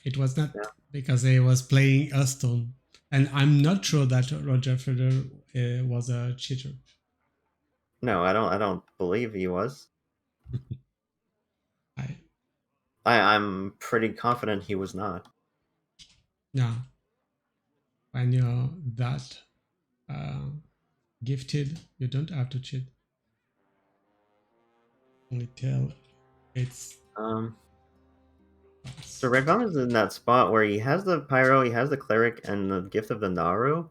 it was not, because he was playing Hearthstone. And I'm not sure that Roger Federer was a cheater. No, I don't believe he was. I'm pretty confident he was not. Yeah. When you're that gifted, you don't have to cheat. Only tell it's... So Reqvam is in that spot where he has the Pyro, he has the Cleric, and the Gift of the Naru,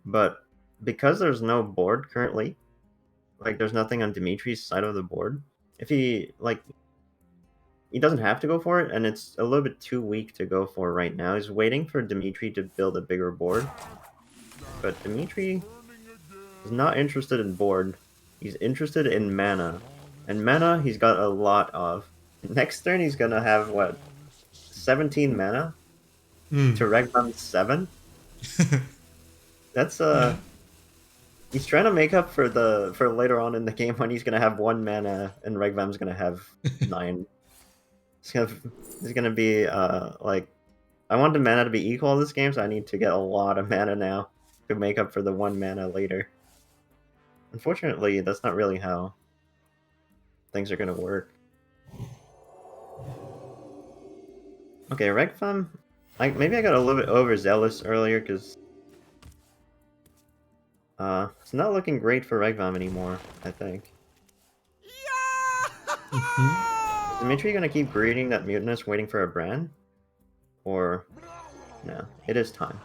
but because there's no board currently, like there's nothing on Dimitri's side of the board, if he, like, he doesn't have to go for it, and it's a little bit too weak to go for right now. He's waiting for Dimitri to build a bigger board. But Dimitri is not interested in board. He's interested in mana. And mana, he's got a lot of. Next turn, he's going to have, what, 17 mana? To Reqvam 7? That's, he's trying to make up for later on in the game when he's going to have 1 mana, and Reqvam's going to have 9. It's gonna be like, I want the mana to be equal in this game, so I need to get a lot of mana now to make up for the 1 mana later. Unfortunately, that's not really how things are gonna work. Okay, Reqvam. Maybe I got a little bit overzealous earlier because it's not looking great for Reqvam anymore, I think. Is Dimitri gonna keep greeting that Mutinous waiting for a brand? Or no, it is time.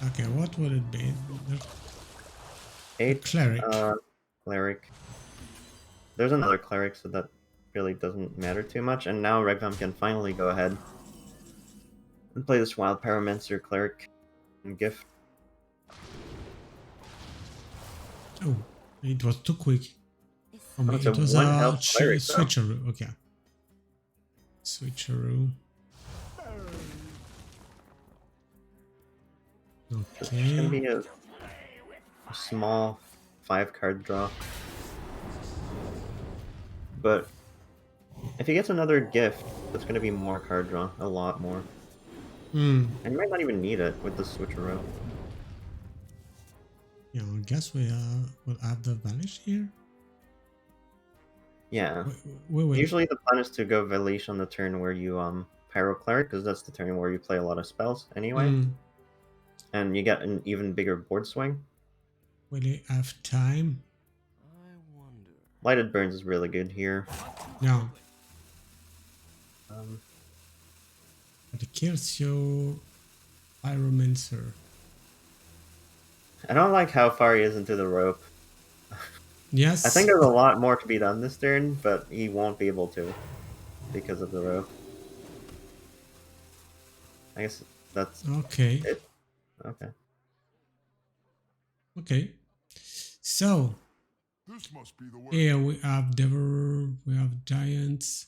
Okay, what would it be? 8 Cleric. Cleric. There's another Cleric, so that really doesn't matter too much. And now Reqvam can finally go ahead and play this Wild Pyromancer Cleric and Gift. Oh, it was too quick. For me, Oh, it was one a health cleric, switcheroo. Okay. Switcheroo. It's just gonna Okay. be a small 5-card draw. But if he gets another gift, that's gonna be more card draw, a lot more. Hmm. And you might not even need it with the switcheroo. Yeah, I guess we will have the vanish here. Yeah. We will. Usually the plan is to go Velish on the turn where you Pyro Cleric, because that's the turn where you play a lot of spells anyway. Hmm. And you get an even bigger board swing. Will he have time? Lighted Burns is really good here. No. Um, But it kills your Pyromancer. I don't like how far he is into the rope. Yes. I think there's a lot more to be done this turn, but he won't be able to because of the rope. I guess that's Okay. it. Okay. Okay. So This must be the way. here we have Devil, we have Giants.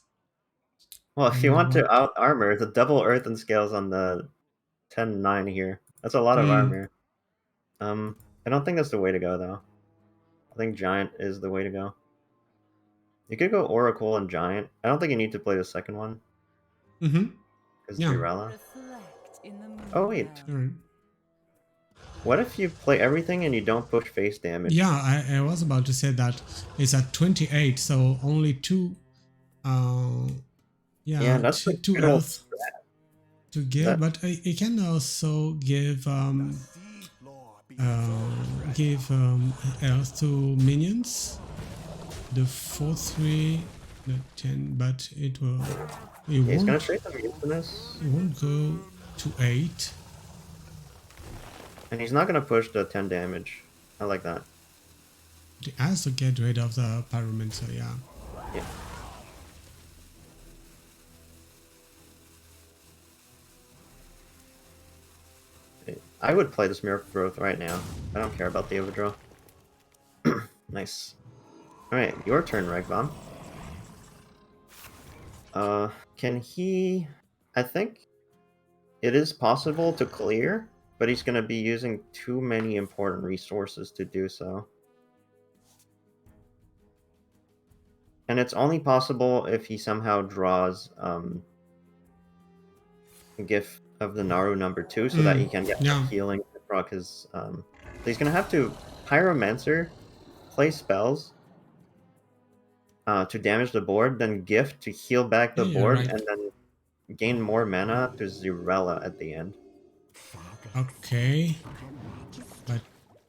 Well, if you want to out armor, the double Earth and Scales on the 10-9 here. That's a lot of armor. I don't think that's the way to go though. I think Giant is the way to go. You could go Oracle and Giant. I don't think you need to play the second one. Mm-hmm. Because Yeah. Durella. Reflect in the Oh wait. Alright. What if you play everything and you don't push face damage? Yeah, I was about to say that it's at 28, so only two. Yeah, that's two, a two good old health to give, That- but it can also give health to minions. The 4-3, the 10, but it will. It He's gonna won't. trade some Euphemus, It won't go to 8. and he's not gonna push the 10 damage. I like that. It has to get rid of the Pyromancer, yeah. Yeah. I would play this Miracle Growth right now. I don't care about the overdraw. Nice. Alright, your turn, Reqvam. Can he... I think it is possible to clear, but he's going to be using too many important resources to do so. And it's only possible if he somehow draws a gift of the Naru number 2 so that he can get yeah. healing to proc his... So he's going to have to Pyromancer, play spells to damage the board, then gift to heal back the Yeah, you're board, right. and then gain more mana to Zirella at the end. Okay. But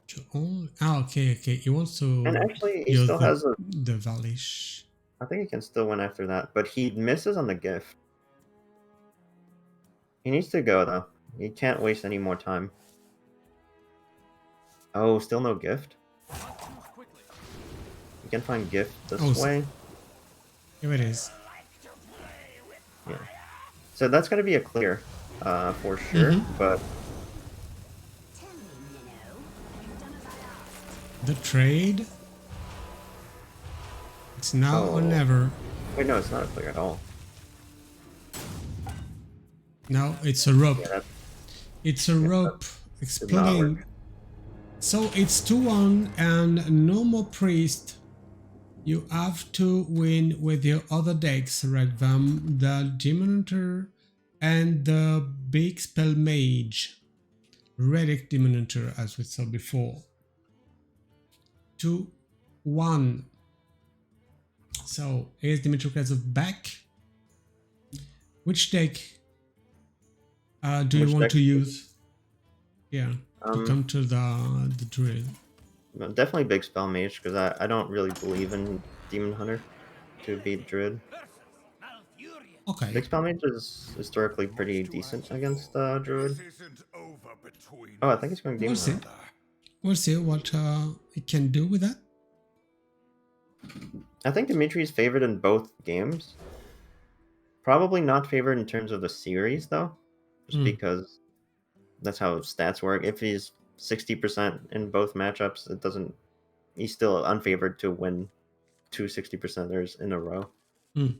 you only... okay. He wants to And actually, he use still has a... the Valish. I think he can still win after that, but he misses on the gift. He needs to go, though. He can't waste any more time. Oh, still no gift? You can find gift this way. Here it is. Yeah. So that's going to be a clear, for sure, but... The trade. It's now or never. Wait, no, it's not a clear at all. No, it's a rope. Yeah, It's a rope not exploding. work. So it's 2-1 and no more priest. You have to win with your other decks, Reqvam, the Demon Hunter, and the Big Spell Mage. Relic Demon Hunter, as we saw before. 2-1. So here's Dimitrikazov back. Which deck do you Which want deck? to use? Yeah, to counter the Druid. Definitely Big Spell Mage, because I don't really believe in Demon Hunter to beat Druid. Okay. Big Spell Mage is historically pretty decent against Druid. This isn't over between Oh, I think he's going Demon We'll see. Hunter. We'll see what it can do with that. I think Dimitri's favored in both games. Probably not favored in terms of the series, though. Just because that's how stats work. If he's 60% in both matchups, it doesn't... He's still unfavored to win 2 60%ers in a row. He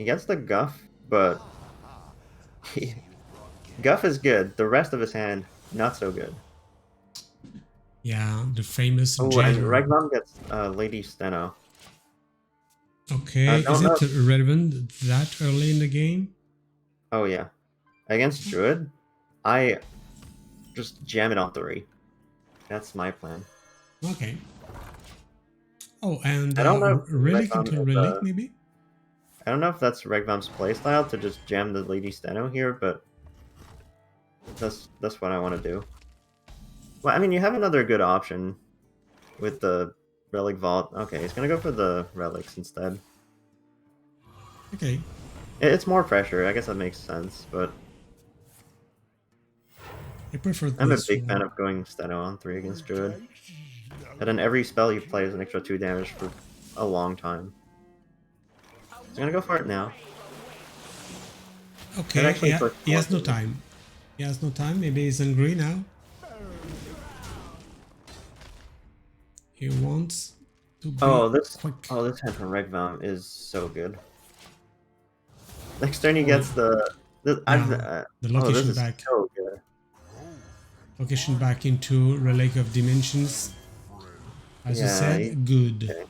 gets the Guff, but Guff is good. The rest of his hand, not so good. Yeah, the famous Oh, and jailer. Reqvam gets Lady Steno. Okay, don't is know. it relevant that early in the game? Oh yeah, against Druid, I just jam it on 3. That's my plan. Okay. Oh, and I don't know if relic Reqvam into is, relic, maybe? I don't know if that's Reqvam's playstyle to just jam the Lady Steno here, but that's what I want to do. Well, I mean, you have another good option with the Relic Vault. Okay, he's gonna go for the relics instead. Okay. It's more pressure. I guess that makes sense, but I prefer I'm a this big fan one. of going Steno on 3 against Druid. And then every spell you play is an extra 2 damage for a long time. He's gonna go for it now. Okay, actually yeah, took he has no 14. time. He has no time. Maybe he's hungry now. He wants to be quick. This hand from Reqvam is so good. Next turn he gets the the this location is back. so good. Location back into Relic of Dimensions. As you Yeah, said, good. okay.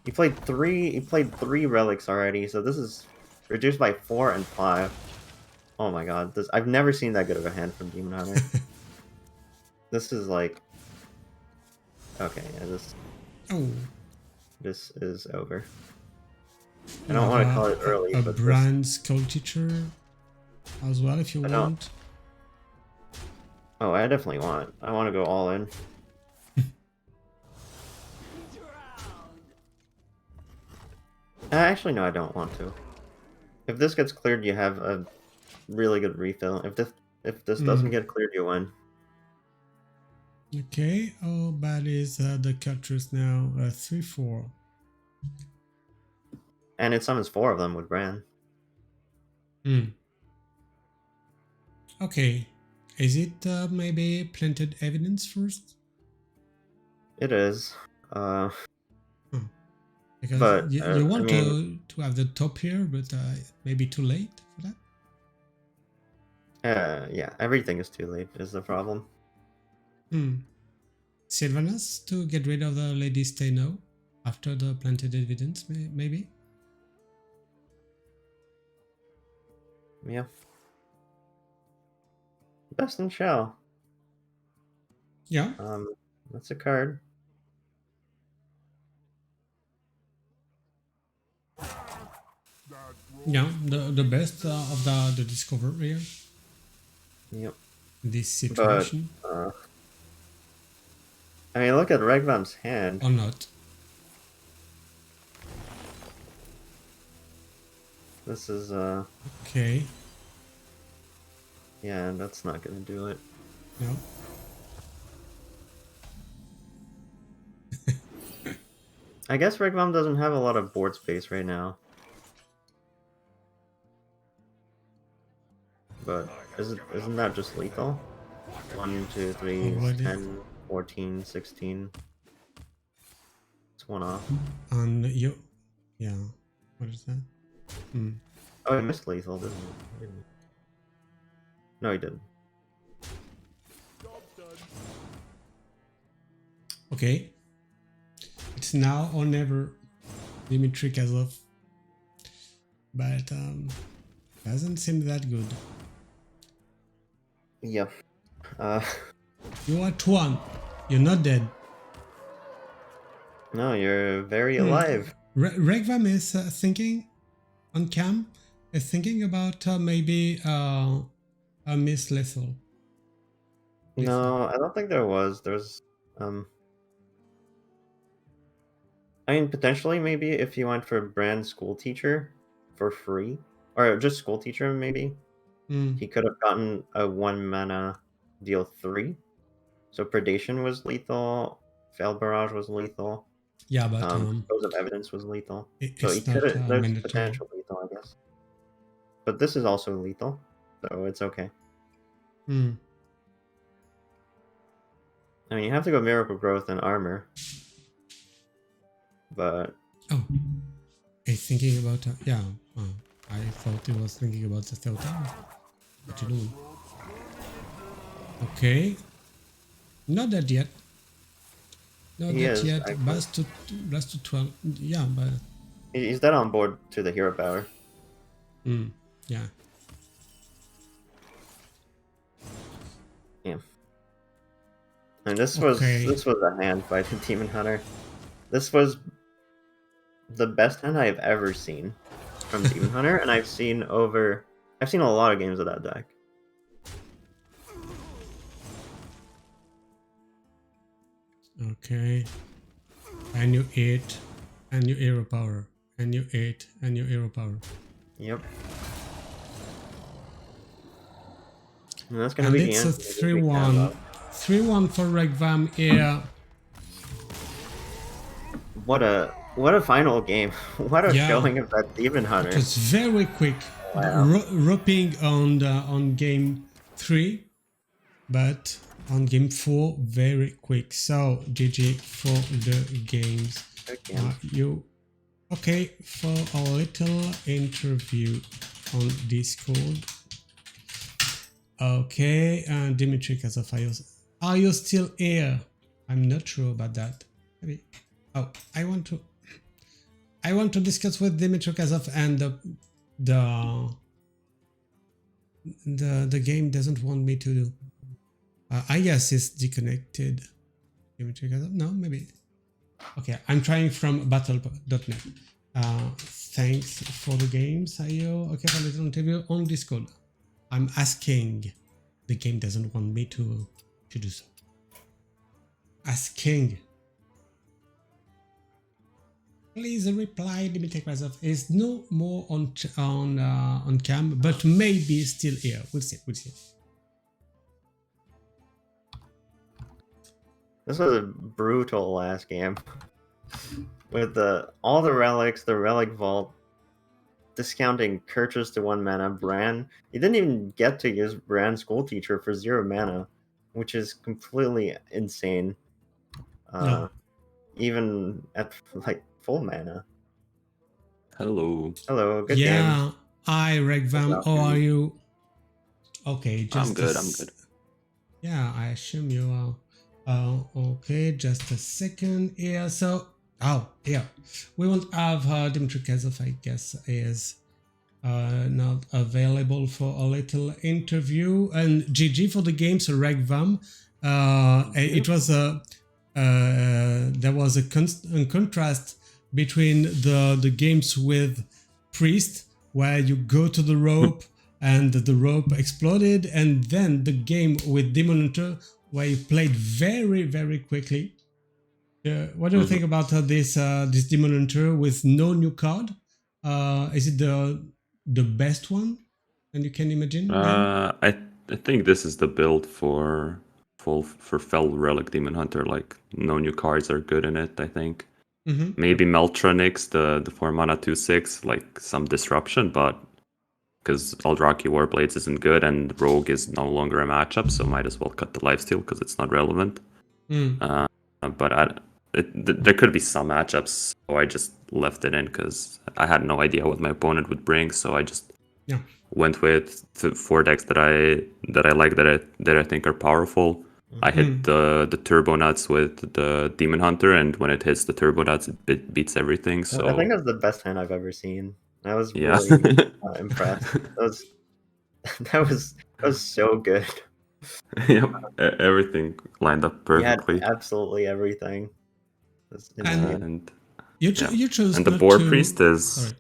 He played 3 relics already, so this is reduced by 4 and 5. Oh my god, I've never seen that good of a hand from Demon Hunter. This is like okay, yeah, Oh, this is over. I you don't want to have call it early, a but brand skull teacher as well if you I don't- want. oh, I definitely want it. I want to go all in. Actually, no, I don't want to. If this gets cleared, you have a really good refill. If this doesn't get cleared, you win. Okay, how bad is the Cultress now? 3-4. And it summons 4 of them with Bran. Okay, is it maybe planted evidence first? It is. Because But, you want I mean, to have the top here, but maybe too late for that? yeah, everything is too late is the problem. Sylvanas to get rid of the Lady Steno after the planted evidence, maybe? Yeah. Best in Shell. Yeah. That's a card. Yeah, the best of the Discover here. Yep. In this situation. But, I mean, look at Reqvam's hand. Or not. This is, Okay. yeah, that's not gonna do it. No. I guess Reqvam doesn't have a lot of board space right now. But isn't that just lethal? 1, 2, 3, Already. 10, 14, 16. It's 1 off. And you... Yeah. What is that? Oh, he missed lethal, didn't he? No, he didn't. Okay. It's now or never. Dimitrikazov. But doesn't seem that good. Yeah. You are at 1. You're not dead. No, you're very alive. Reqvam is thinking on cam. Is thinking about maybe a miss lethal. No, I don't think there was. There's I mean, potentially, maybe if you went for brand school teacher for free, or just school teacher, maybe he could have gotten a 1 mana deal 3. So predation was lethal, fail barrage was lethal. Yeah, but Those of evidence was lethal. So he it's not could have. There's mandatory. potential lethal, I guess. But this is also lethal, so it's okay. I mean, you have to go miracle growth and armor. But oh, he's thinking about yeah. I thought he was thinking about the third tower. What you doing? Okay. Not that yet. Not He that is, yet. actually. Blast to 12. Yeah, but He's dead on board to the hero power. yeah. Yeah. And this Okay. was a hand by the Demon Hunter. This was the best hand I've ever seen from Demon Hunter, and I've seen a lot of games of that deck. Okay. And you 8 and you hero power. And you 8 and you hero power. Yep. And that's gonna And be the it's end. a 3-1. 3-1 for Reqvam here. What a final game. What a Yeah. showing of that Demon Hunter. It was very quick. Wow. Roping on game 3, but on game 4 very quick. So GG for the games. Good game. You okay for a little interview on Discord. Okay, Dimitrikazov, are you still here? I'm not sure about that. Maybe. Oh, I want to discuss with Dimitrikazov, and the game doesn't want me to do. I guess it's deconnected. Dimitrikazov? No, maybe. Okay, I'm trying from battle.net. Thanks for the game, Sayo. Okay, for a little interview on Discord. I'm asking. The game doesn't want me to do so. Asking. Please reply. Dimitrikazov is no more on cam, but maybe still here. We'll see. We'll see. This was a brutal last game. With all the relics, the relic vault, discounting Kurtrus to 1 mana, Bran. You didn't even get to use Bran School Teacher for 0 mana, which is completely insane. No. Even at like full mana. Hello. Hello, good Yeah. game. Hi, Reqvam. How are you? Okay, just I'm good. I'm good. Yeah, I assume you are. Okay, just a second here. So, yeah, we won't have Dimitrikazov, I guess, is not available for a little interview. And GG for the game, so Reqvam. It was there was a contrast between the games with Priest, where you go to the rope and the rope exploded, and then the game with Demon Hunter, where you played very, very quickly. What do you think about this Demon Hunter with no new card? Is it the best one? And you can imagine? I think this is the build for Fell Relic Demon Hunter. Like no new cards are good in it. I think maybe Meltronix, the 4 mana 2/6, like some disruption, but because Eldraki Warblades isn't good and Rogue is no longer a matchup, so might as well cut the lifesteal because it's not relevant. But there could be some matchups, so I just left it in because I had no idea what my opponent would bring, so I just went with 4 decks that I like, that I think are powerful. I hit the Turbo Nuts with the Demon Hunter, and when it hits the Turbo Nuts, it beats everything. So I think that's the best hand I've ever seen. I was yeah. really impressed. That was so good. Yep, everything lined up perfectly. You had absolutely everything. And you chose and the not Boar to... Priest is...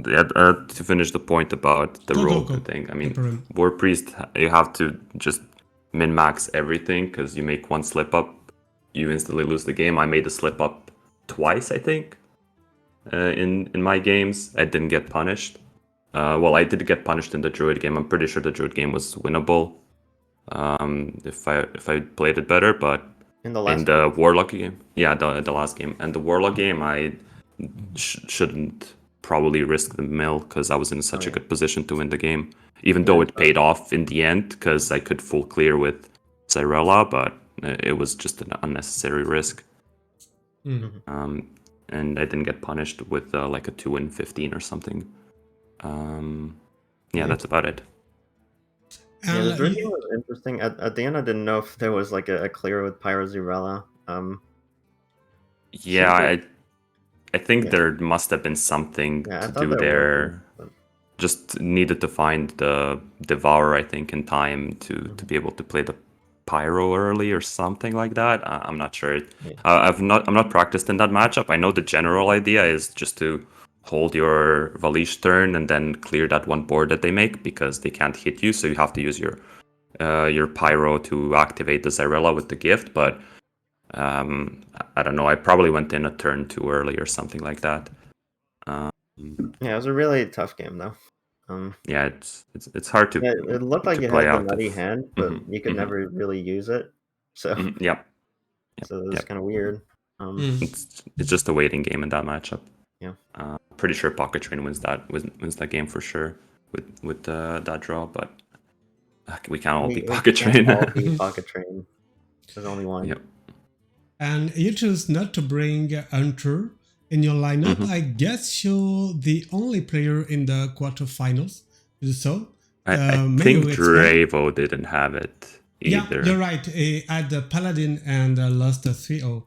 Sorry. To finish the point about the rogue thing, I mean, Boar Priest, you have to just min-max everything, because you make one slip-up, you instantly lose the game. I made a slip-up twice, I think, in my games. I didn't get punished. Well, I did get punished in the Druid game. I'm pretty sure the Druid game was winnable if I played it better, but in the Warlock game, the last game, and the Warlock game, I shouldn't probably risk the mill because I was in such a good position to win the game, even though it paid off in the end because I could full clear with Cyrella, but it was just an unnecessary risk. And I didn't get punished with like a 2-15 or something. That's about it. Yeah, And this version was interesting. At the end, I didn't know if there was like a clear with Pyrozirella. Yeah, seems like- I think Yeah. there must have been something Yeah, I to thought do there there. was. Just needed to find the Devourer, I think, in time to be able to play the Pyro early or something like that. I'm not sure. Yeah. I'm not practiced in that matchup. I know the general idea is just to hold your Valish turn and then clear that one board that they make because they can't hit you, so you have to use your Pyro to activate the Zyrella with the gift. But I don't know. I probably went in a turn too early or something like that. Yeah, it was a really tough game though. Yeah, it's hard to Yeah, it looked like to you play had the out nutty if- hand, but Mhm, you could mhm, never really use it. So, mhm, Yep. so it's yep. kind of weird. Mm. It's just a waiting game in that matchup. Yeah. Pretty sure Pocket Train wins that game for sure with that draw, but we can't all be Pocket can't Train. all be Pocket Train. There's only one. Yep. And you choose not to bring Hunter in your lineup. Mhm. I guess you're the only player in the quarterfinals to do so. I May think you expect- Dravo didn't have it Yeah, either. you're right. He had the Paladin and lost a 3-0.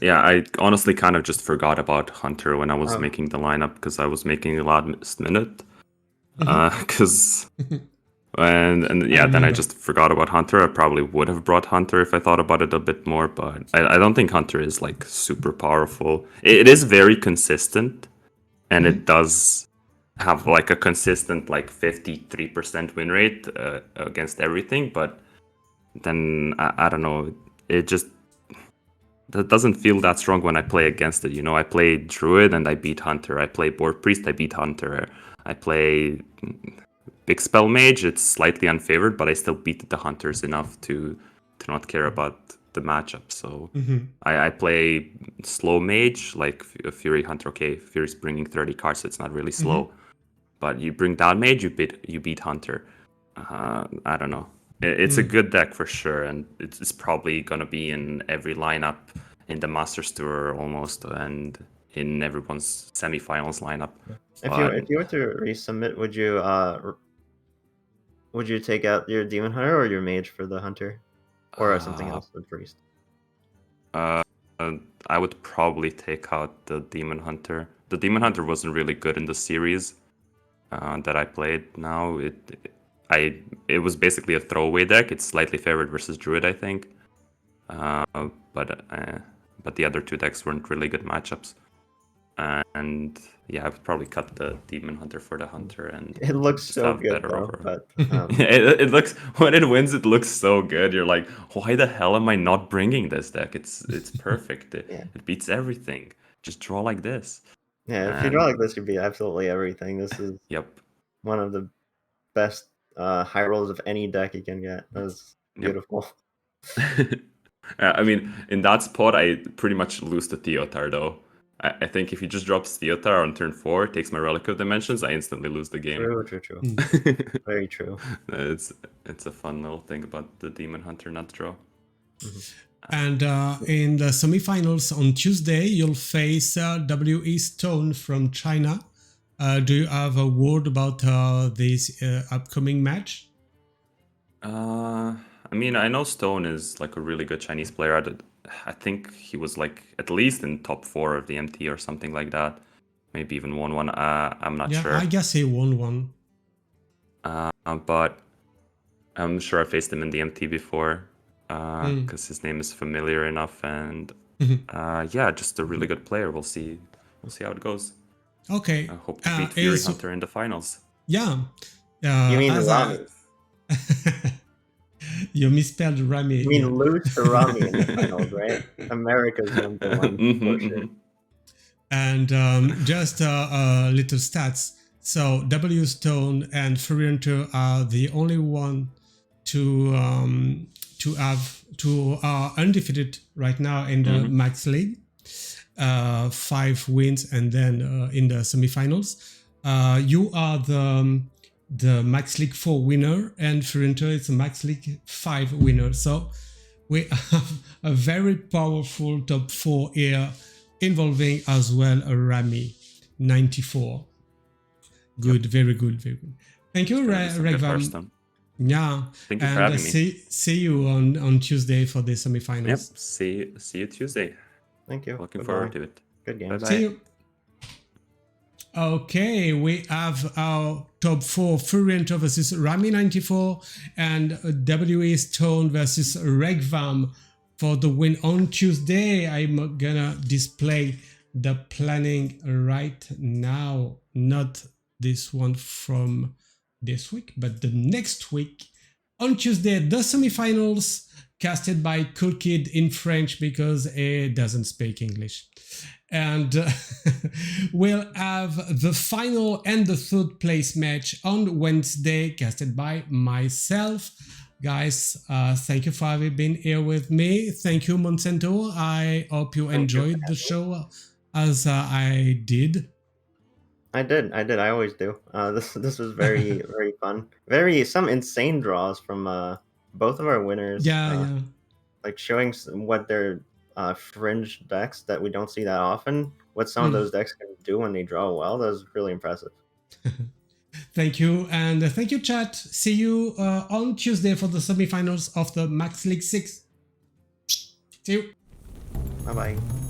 Yeah, I honestly kind of just forgot about Hunter when I was Oh. making the lineup because I was making a last minute. Mhm. Because and yeah, then I remember. just forgot about Hunter. I probably would have brought Hunter if I thought about it a bit more, but I don't think Hunter is like super powerful. It is very consistent, and it does have like a consistent like 53% win rate against everything. But then I don't know, it just that doesn't feel that strong when I play against it. You know, I play Druid and I beat Hunter. I play Board Priest, I beat Hunter. I play Big Spell Mage, it's slightly unfavored, but I still beat the Hunters enough to not care about the matchup. So I play slow Mage, like Furyhunter. Okay, Fury's bringing 30 cards, so it's not really slow. But you bring down Mage, you beat Hunter. I don't know. It's a good deck for sure, and it's probably gonna be in every lineup in the Masters Tour almost, and in everyone's semifinals lineup. If you were to resubmit, would you take out your Demon Hunter or your Mage for the Hunter, or something else, the Priest? I would probably take out the Demon Hunter. The Demon Hunter wasn't really good in the series that I played. Now it was basically a throwaway deck. It's slightly favored versus Druid, I think. But the other two decks weren't really good matchups. And yeah, I would probably cut the Demon Hunter for the Hunter, and It looks just so have good better though, overall. but it looks, when it wins, it looks so good. You're like, why the hell am I not bringing this deck? It's perfect. It beats everything. Just draw like this. yeah, if you draw like this, you'd beat absolutely everything. This is Yep. one of the best high rolls of any deck you can get. That's beautiful. I mean, in that spot, I pretty much lose to Theotar, though. I think if he just drops Theotar on turn 4, takes my Relic of Dimensions, I instantly lose the game. True. Very true. It's a fun little thing about the Demon Hunter nut draw. And in the semifinals on Tuesday, you'll face W.E. Stone from China. Do you have a word about this upcoming match? I mean, I know Stone is like a really good Chinese player. I think he was like at least in top 4 of the MT or something like that. Maybe even won one. I'm not sure. I guess he won one. But I'm sure I faced him in the MT before because his name is familiar enough. And yeah, just a really good player. We'll see how it goes. Okay. I hope to beat Furyhunter in the finals. Yeah. You mean Rami? You misspelled Rami. You mean lose to Rami in the finals, right? America's number one for sure. And just little stats. So W Stone and Furyhunter are the only one to are undefeated right now in the Max League. 5 wins, and then in the semifinals, you are the Max League 4 winner, and Furyhunter is a Max League 5 winner. So we have a very powerful top 4 here, involving as well a Rami 94. Good, very good, very good. Thank you, Reqvam. Yeah. Thank you for And having me. see you on Tuesday for the semifinals. Yep. See you Tuesday. Thank you. Looking Goodbye. forward to it. Good game. Bye bye. See you. Okay, we have our top 4, Furyhunter versus Rami94 and WE Stone versus Reqvam for the win on Tuesday. I'm gonna display the planning right now, not this one from this week, but the next week. On Tuesday, the semifinals casted by Cool Kid in French because he doesn't speak English. And we'll have the final and the third place match on Wednesday, casted by myself. Guys, thank you for having been here with me. Thank you, Monsanto. I hope you enjoyed the show as I did. I did. I always do. This was very very fun. Some insane draws from both of our winners. Yeah. Like showing what their fringe decks that we don't see that often. What some of those decks can do when they draw well. That was really impressive. Thank you, and thank you, chat. See you on Tuesday for the semifinals of the Max League 6. See you. Bye bye.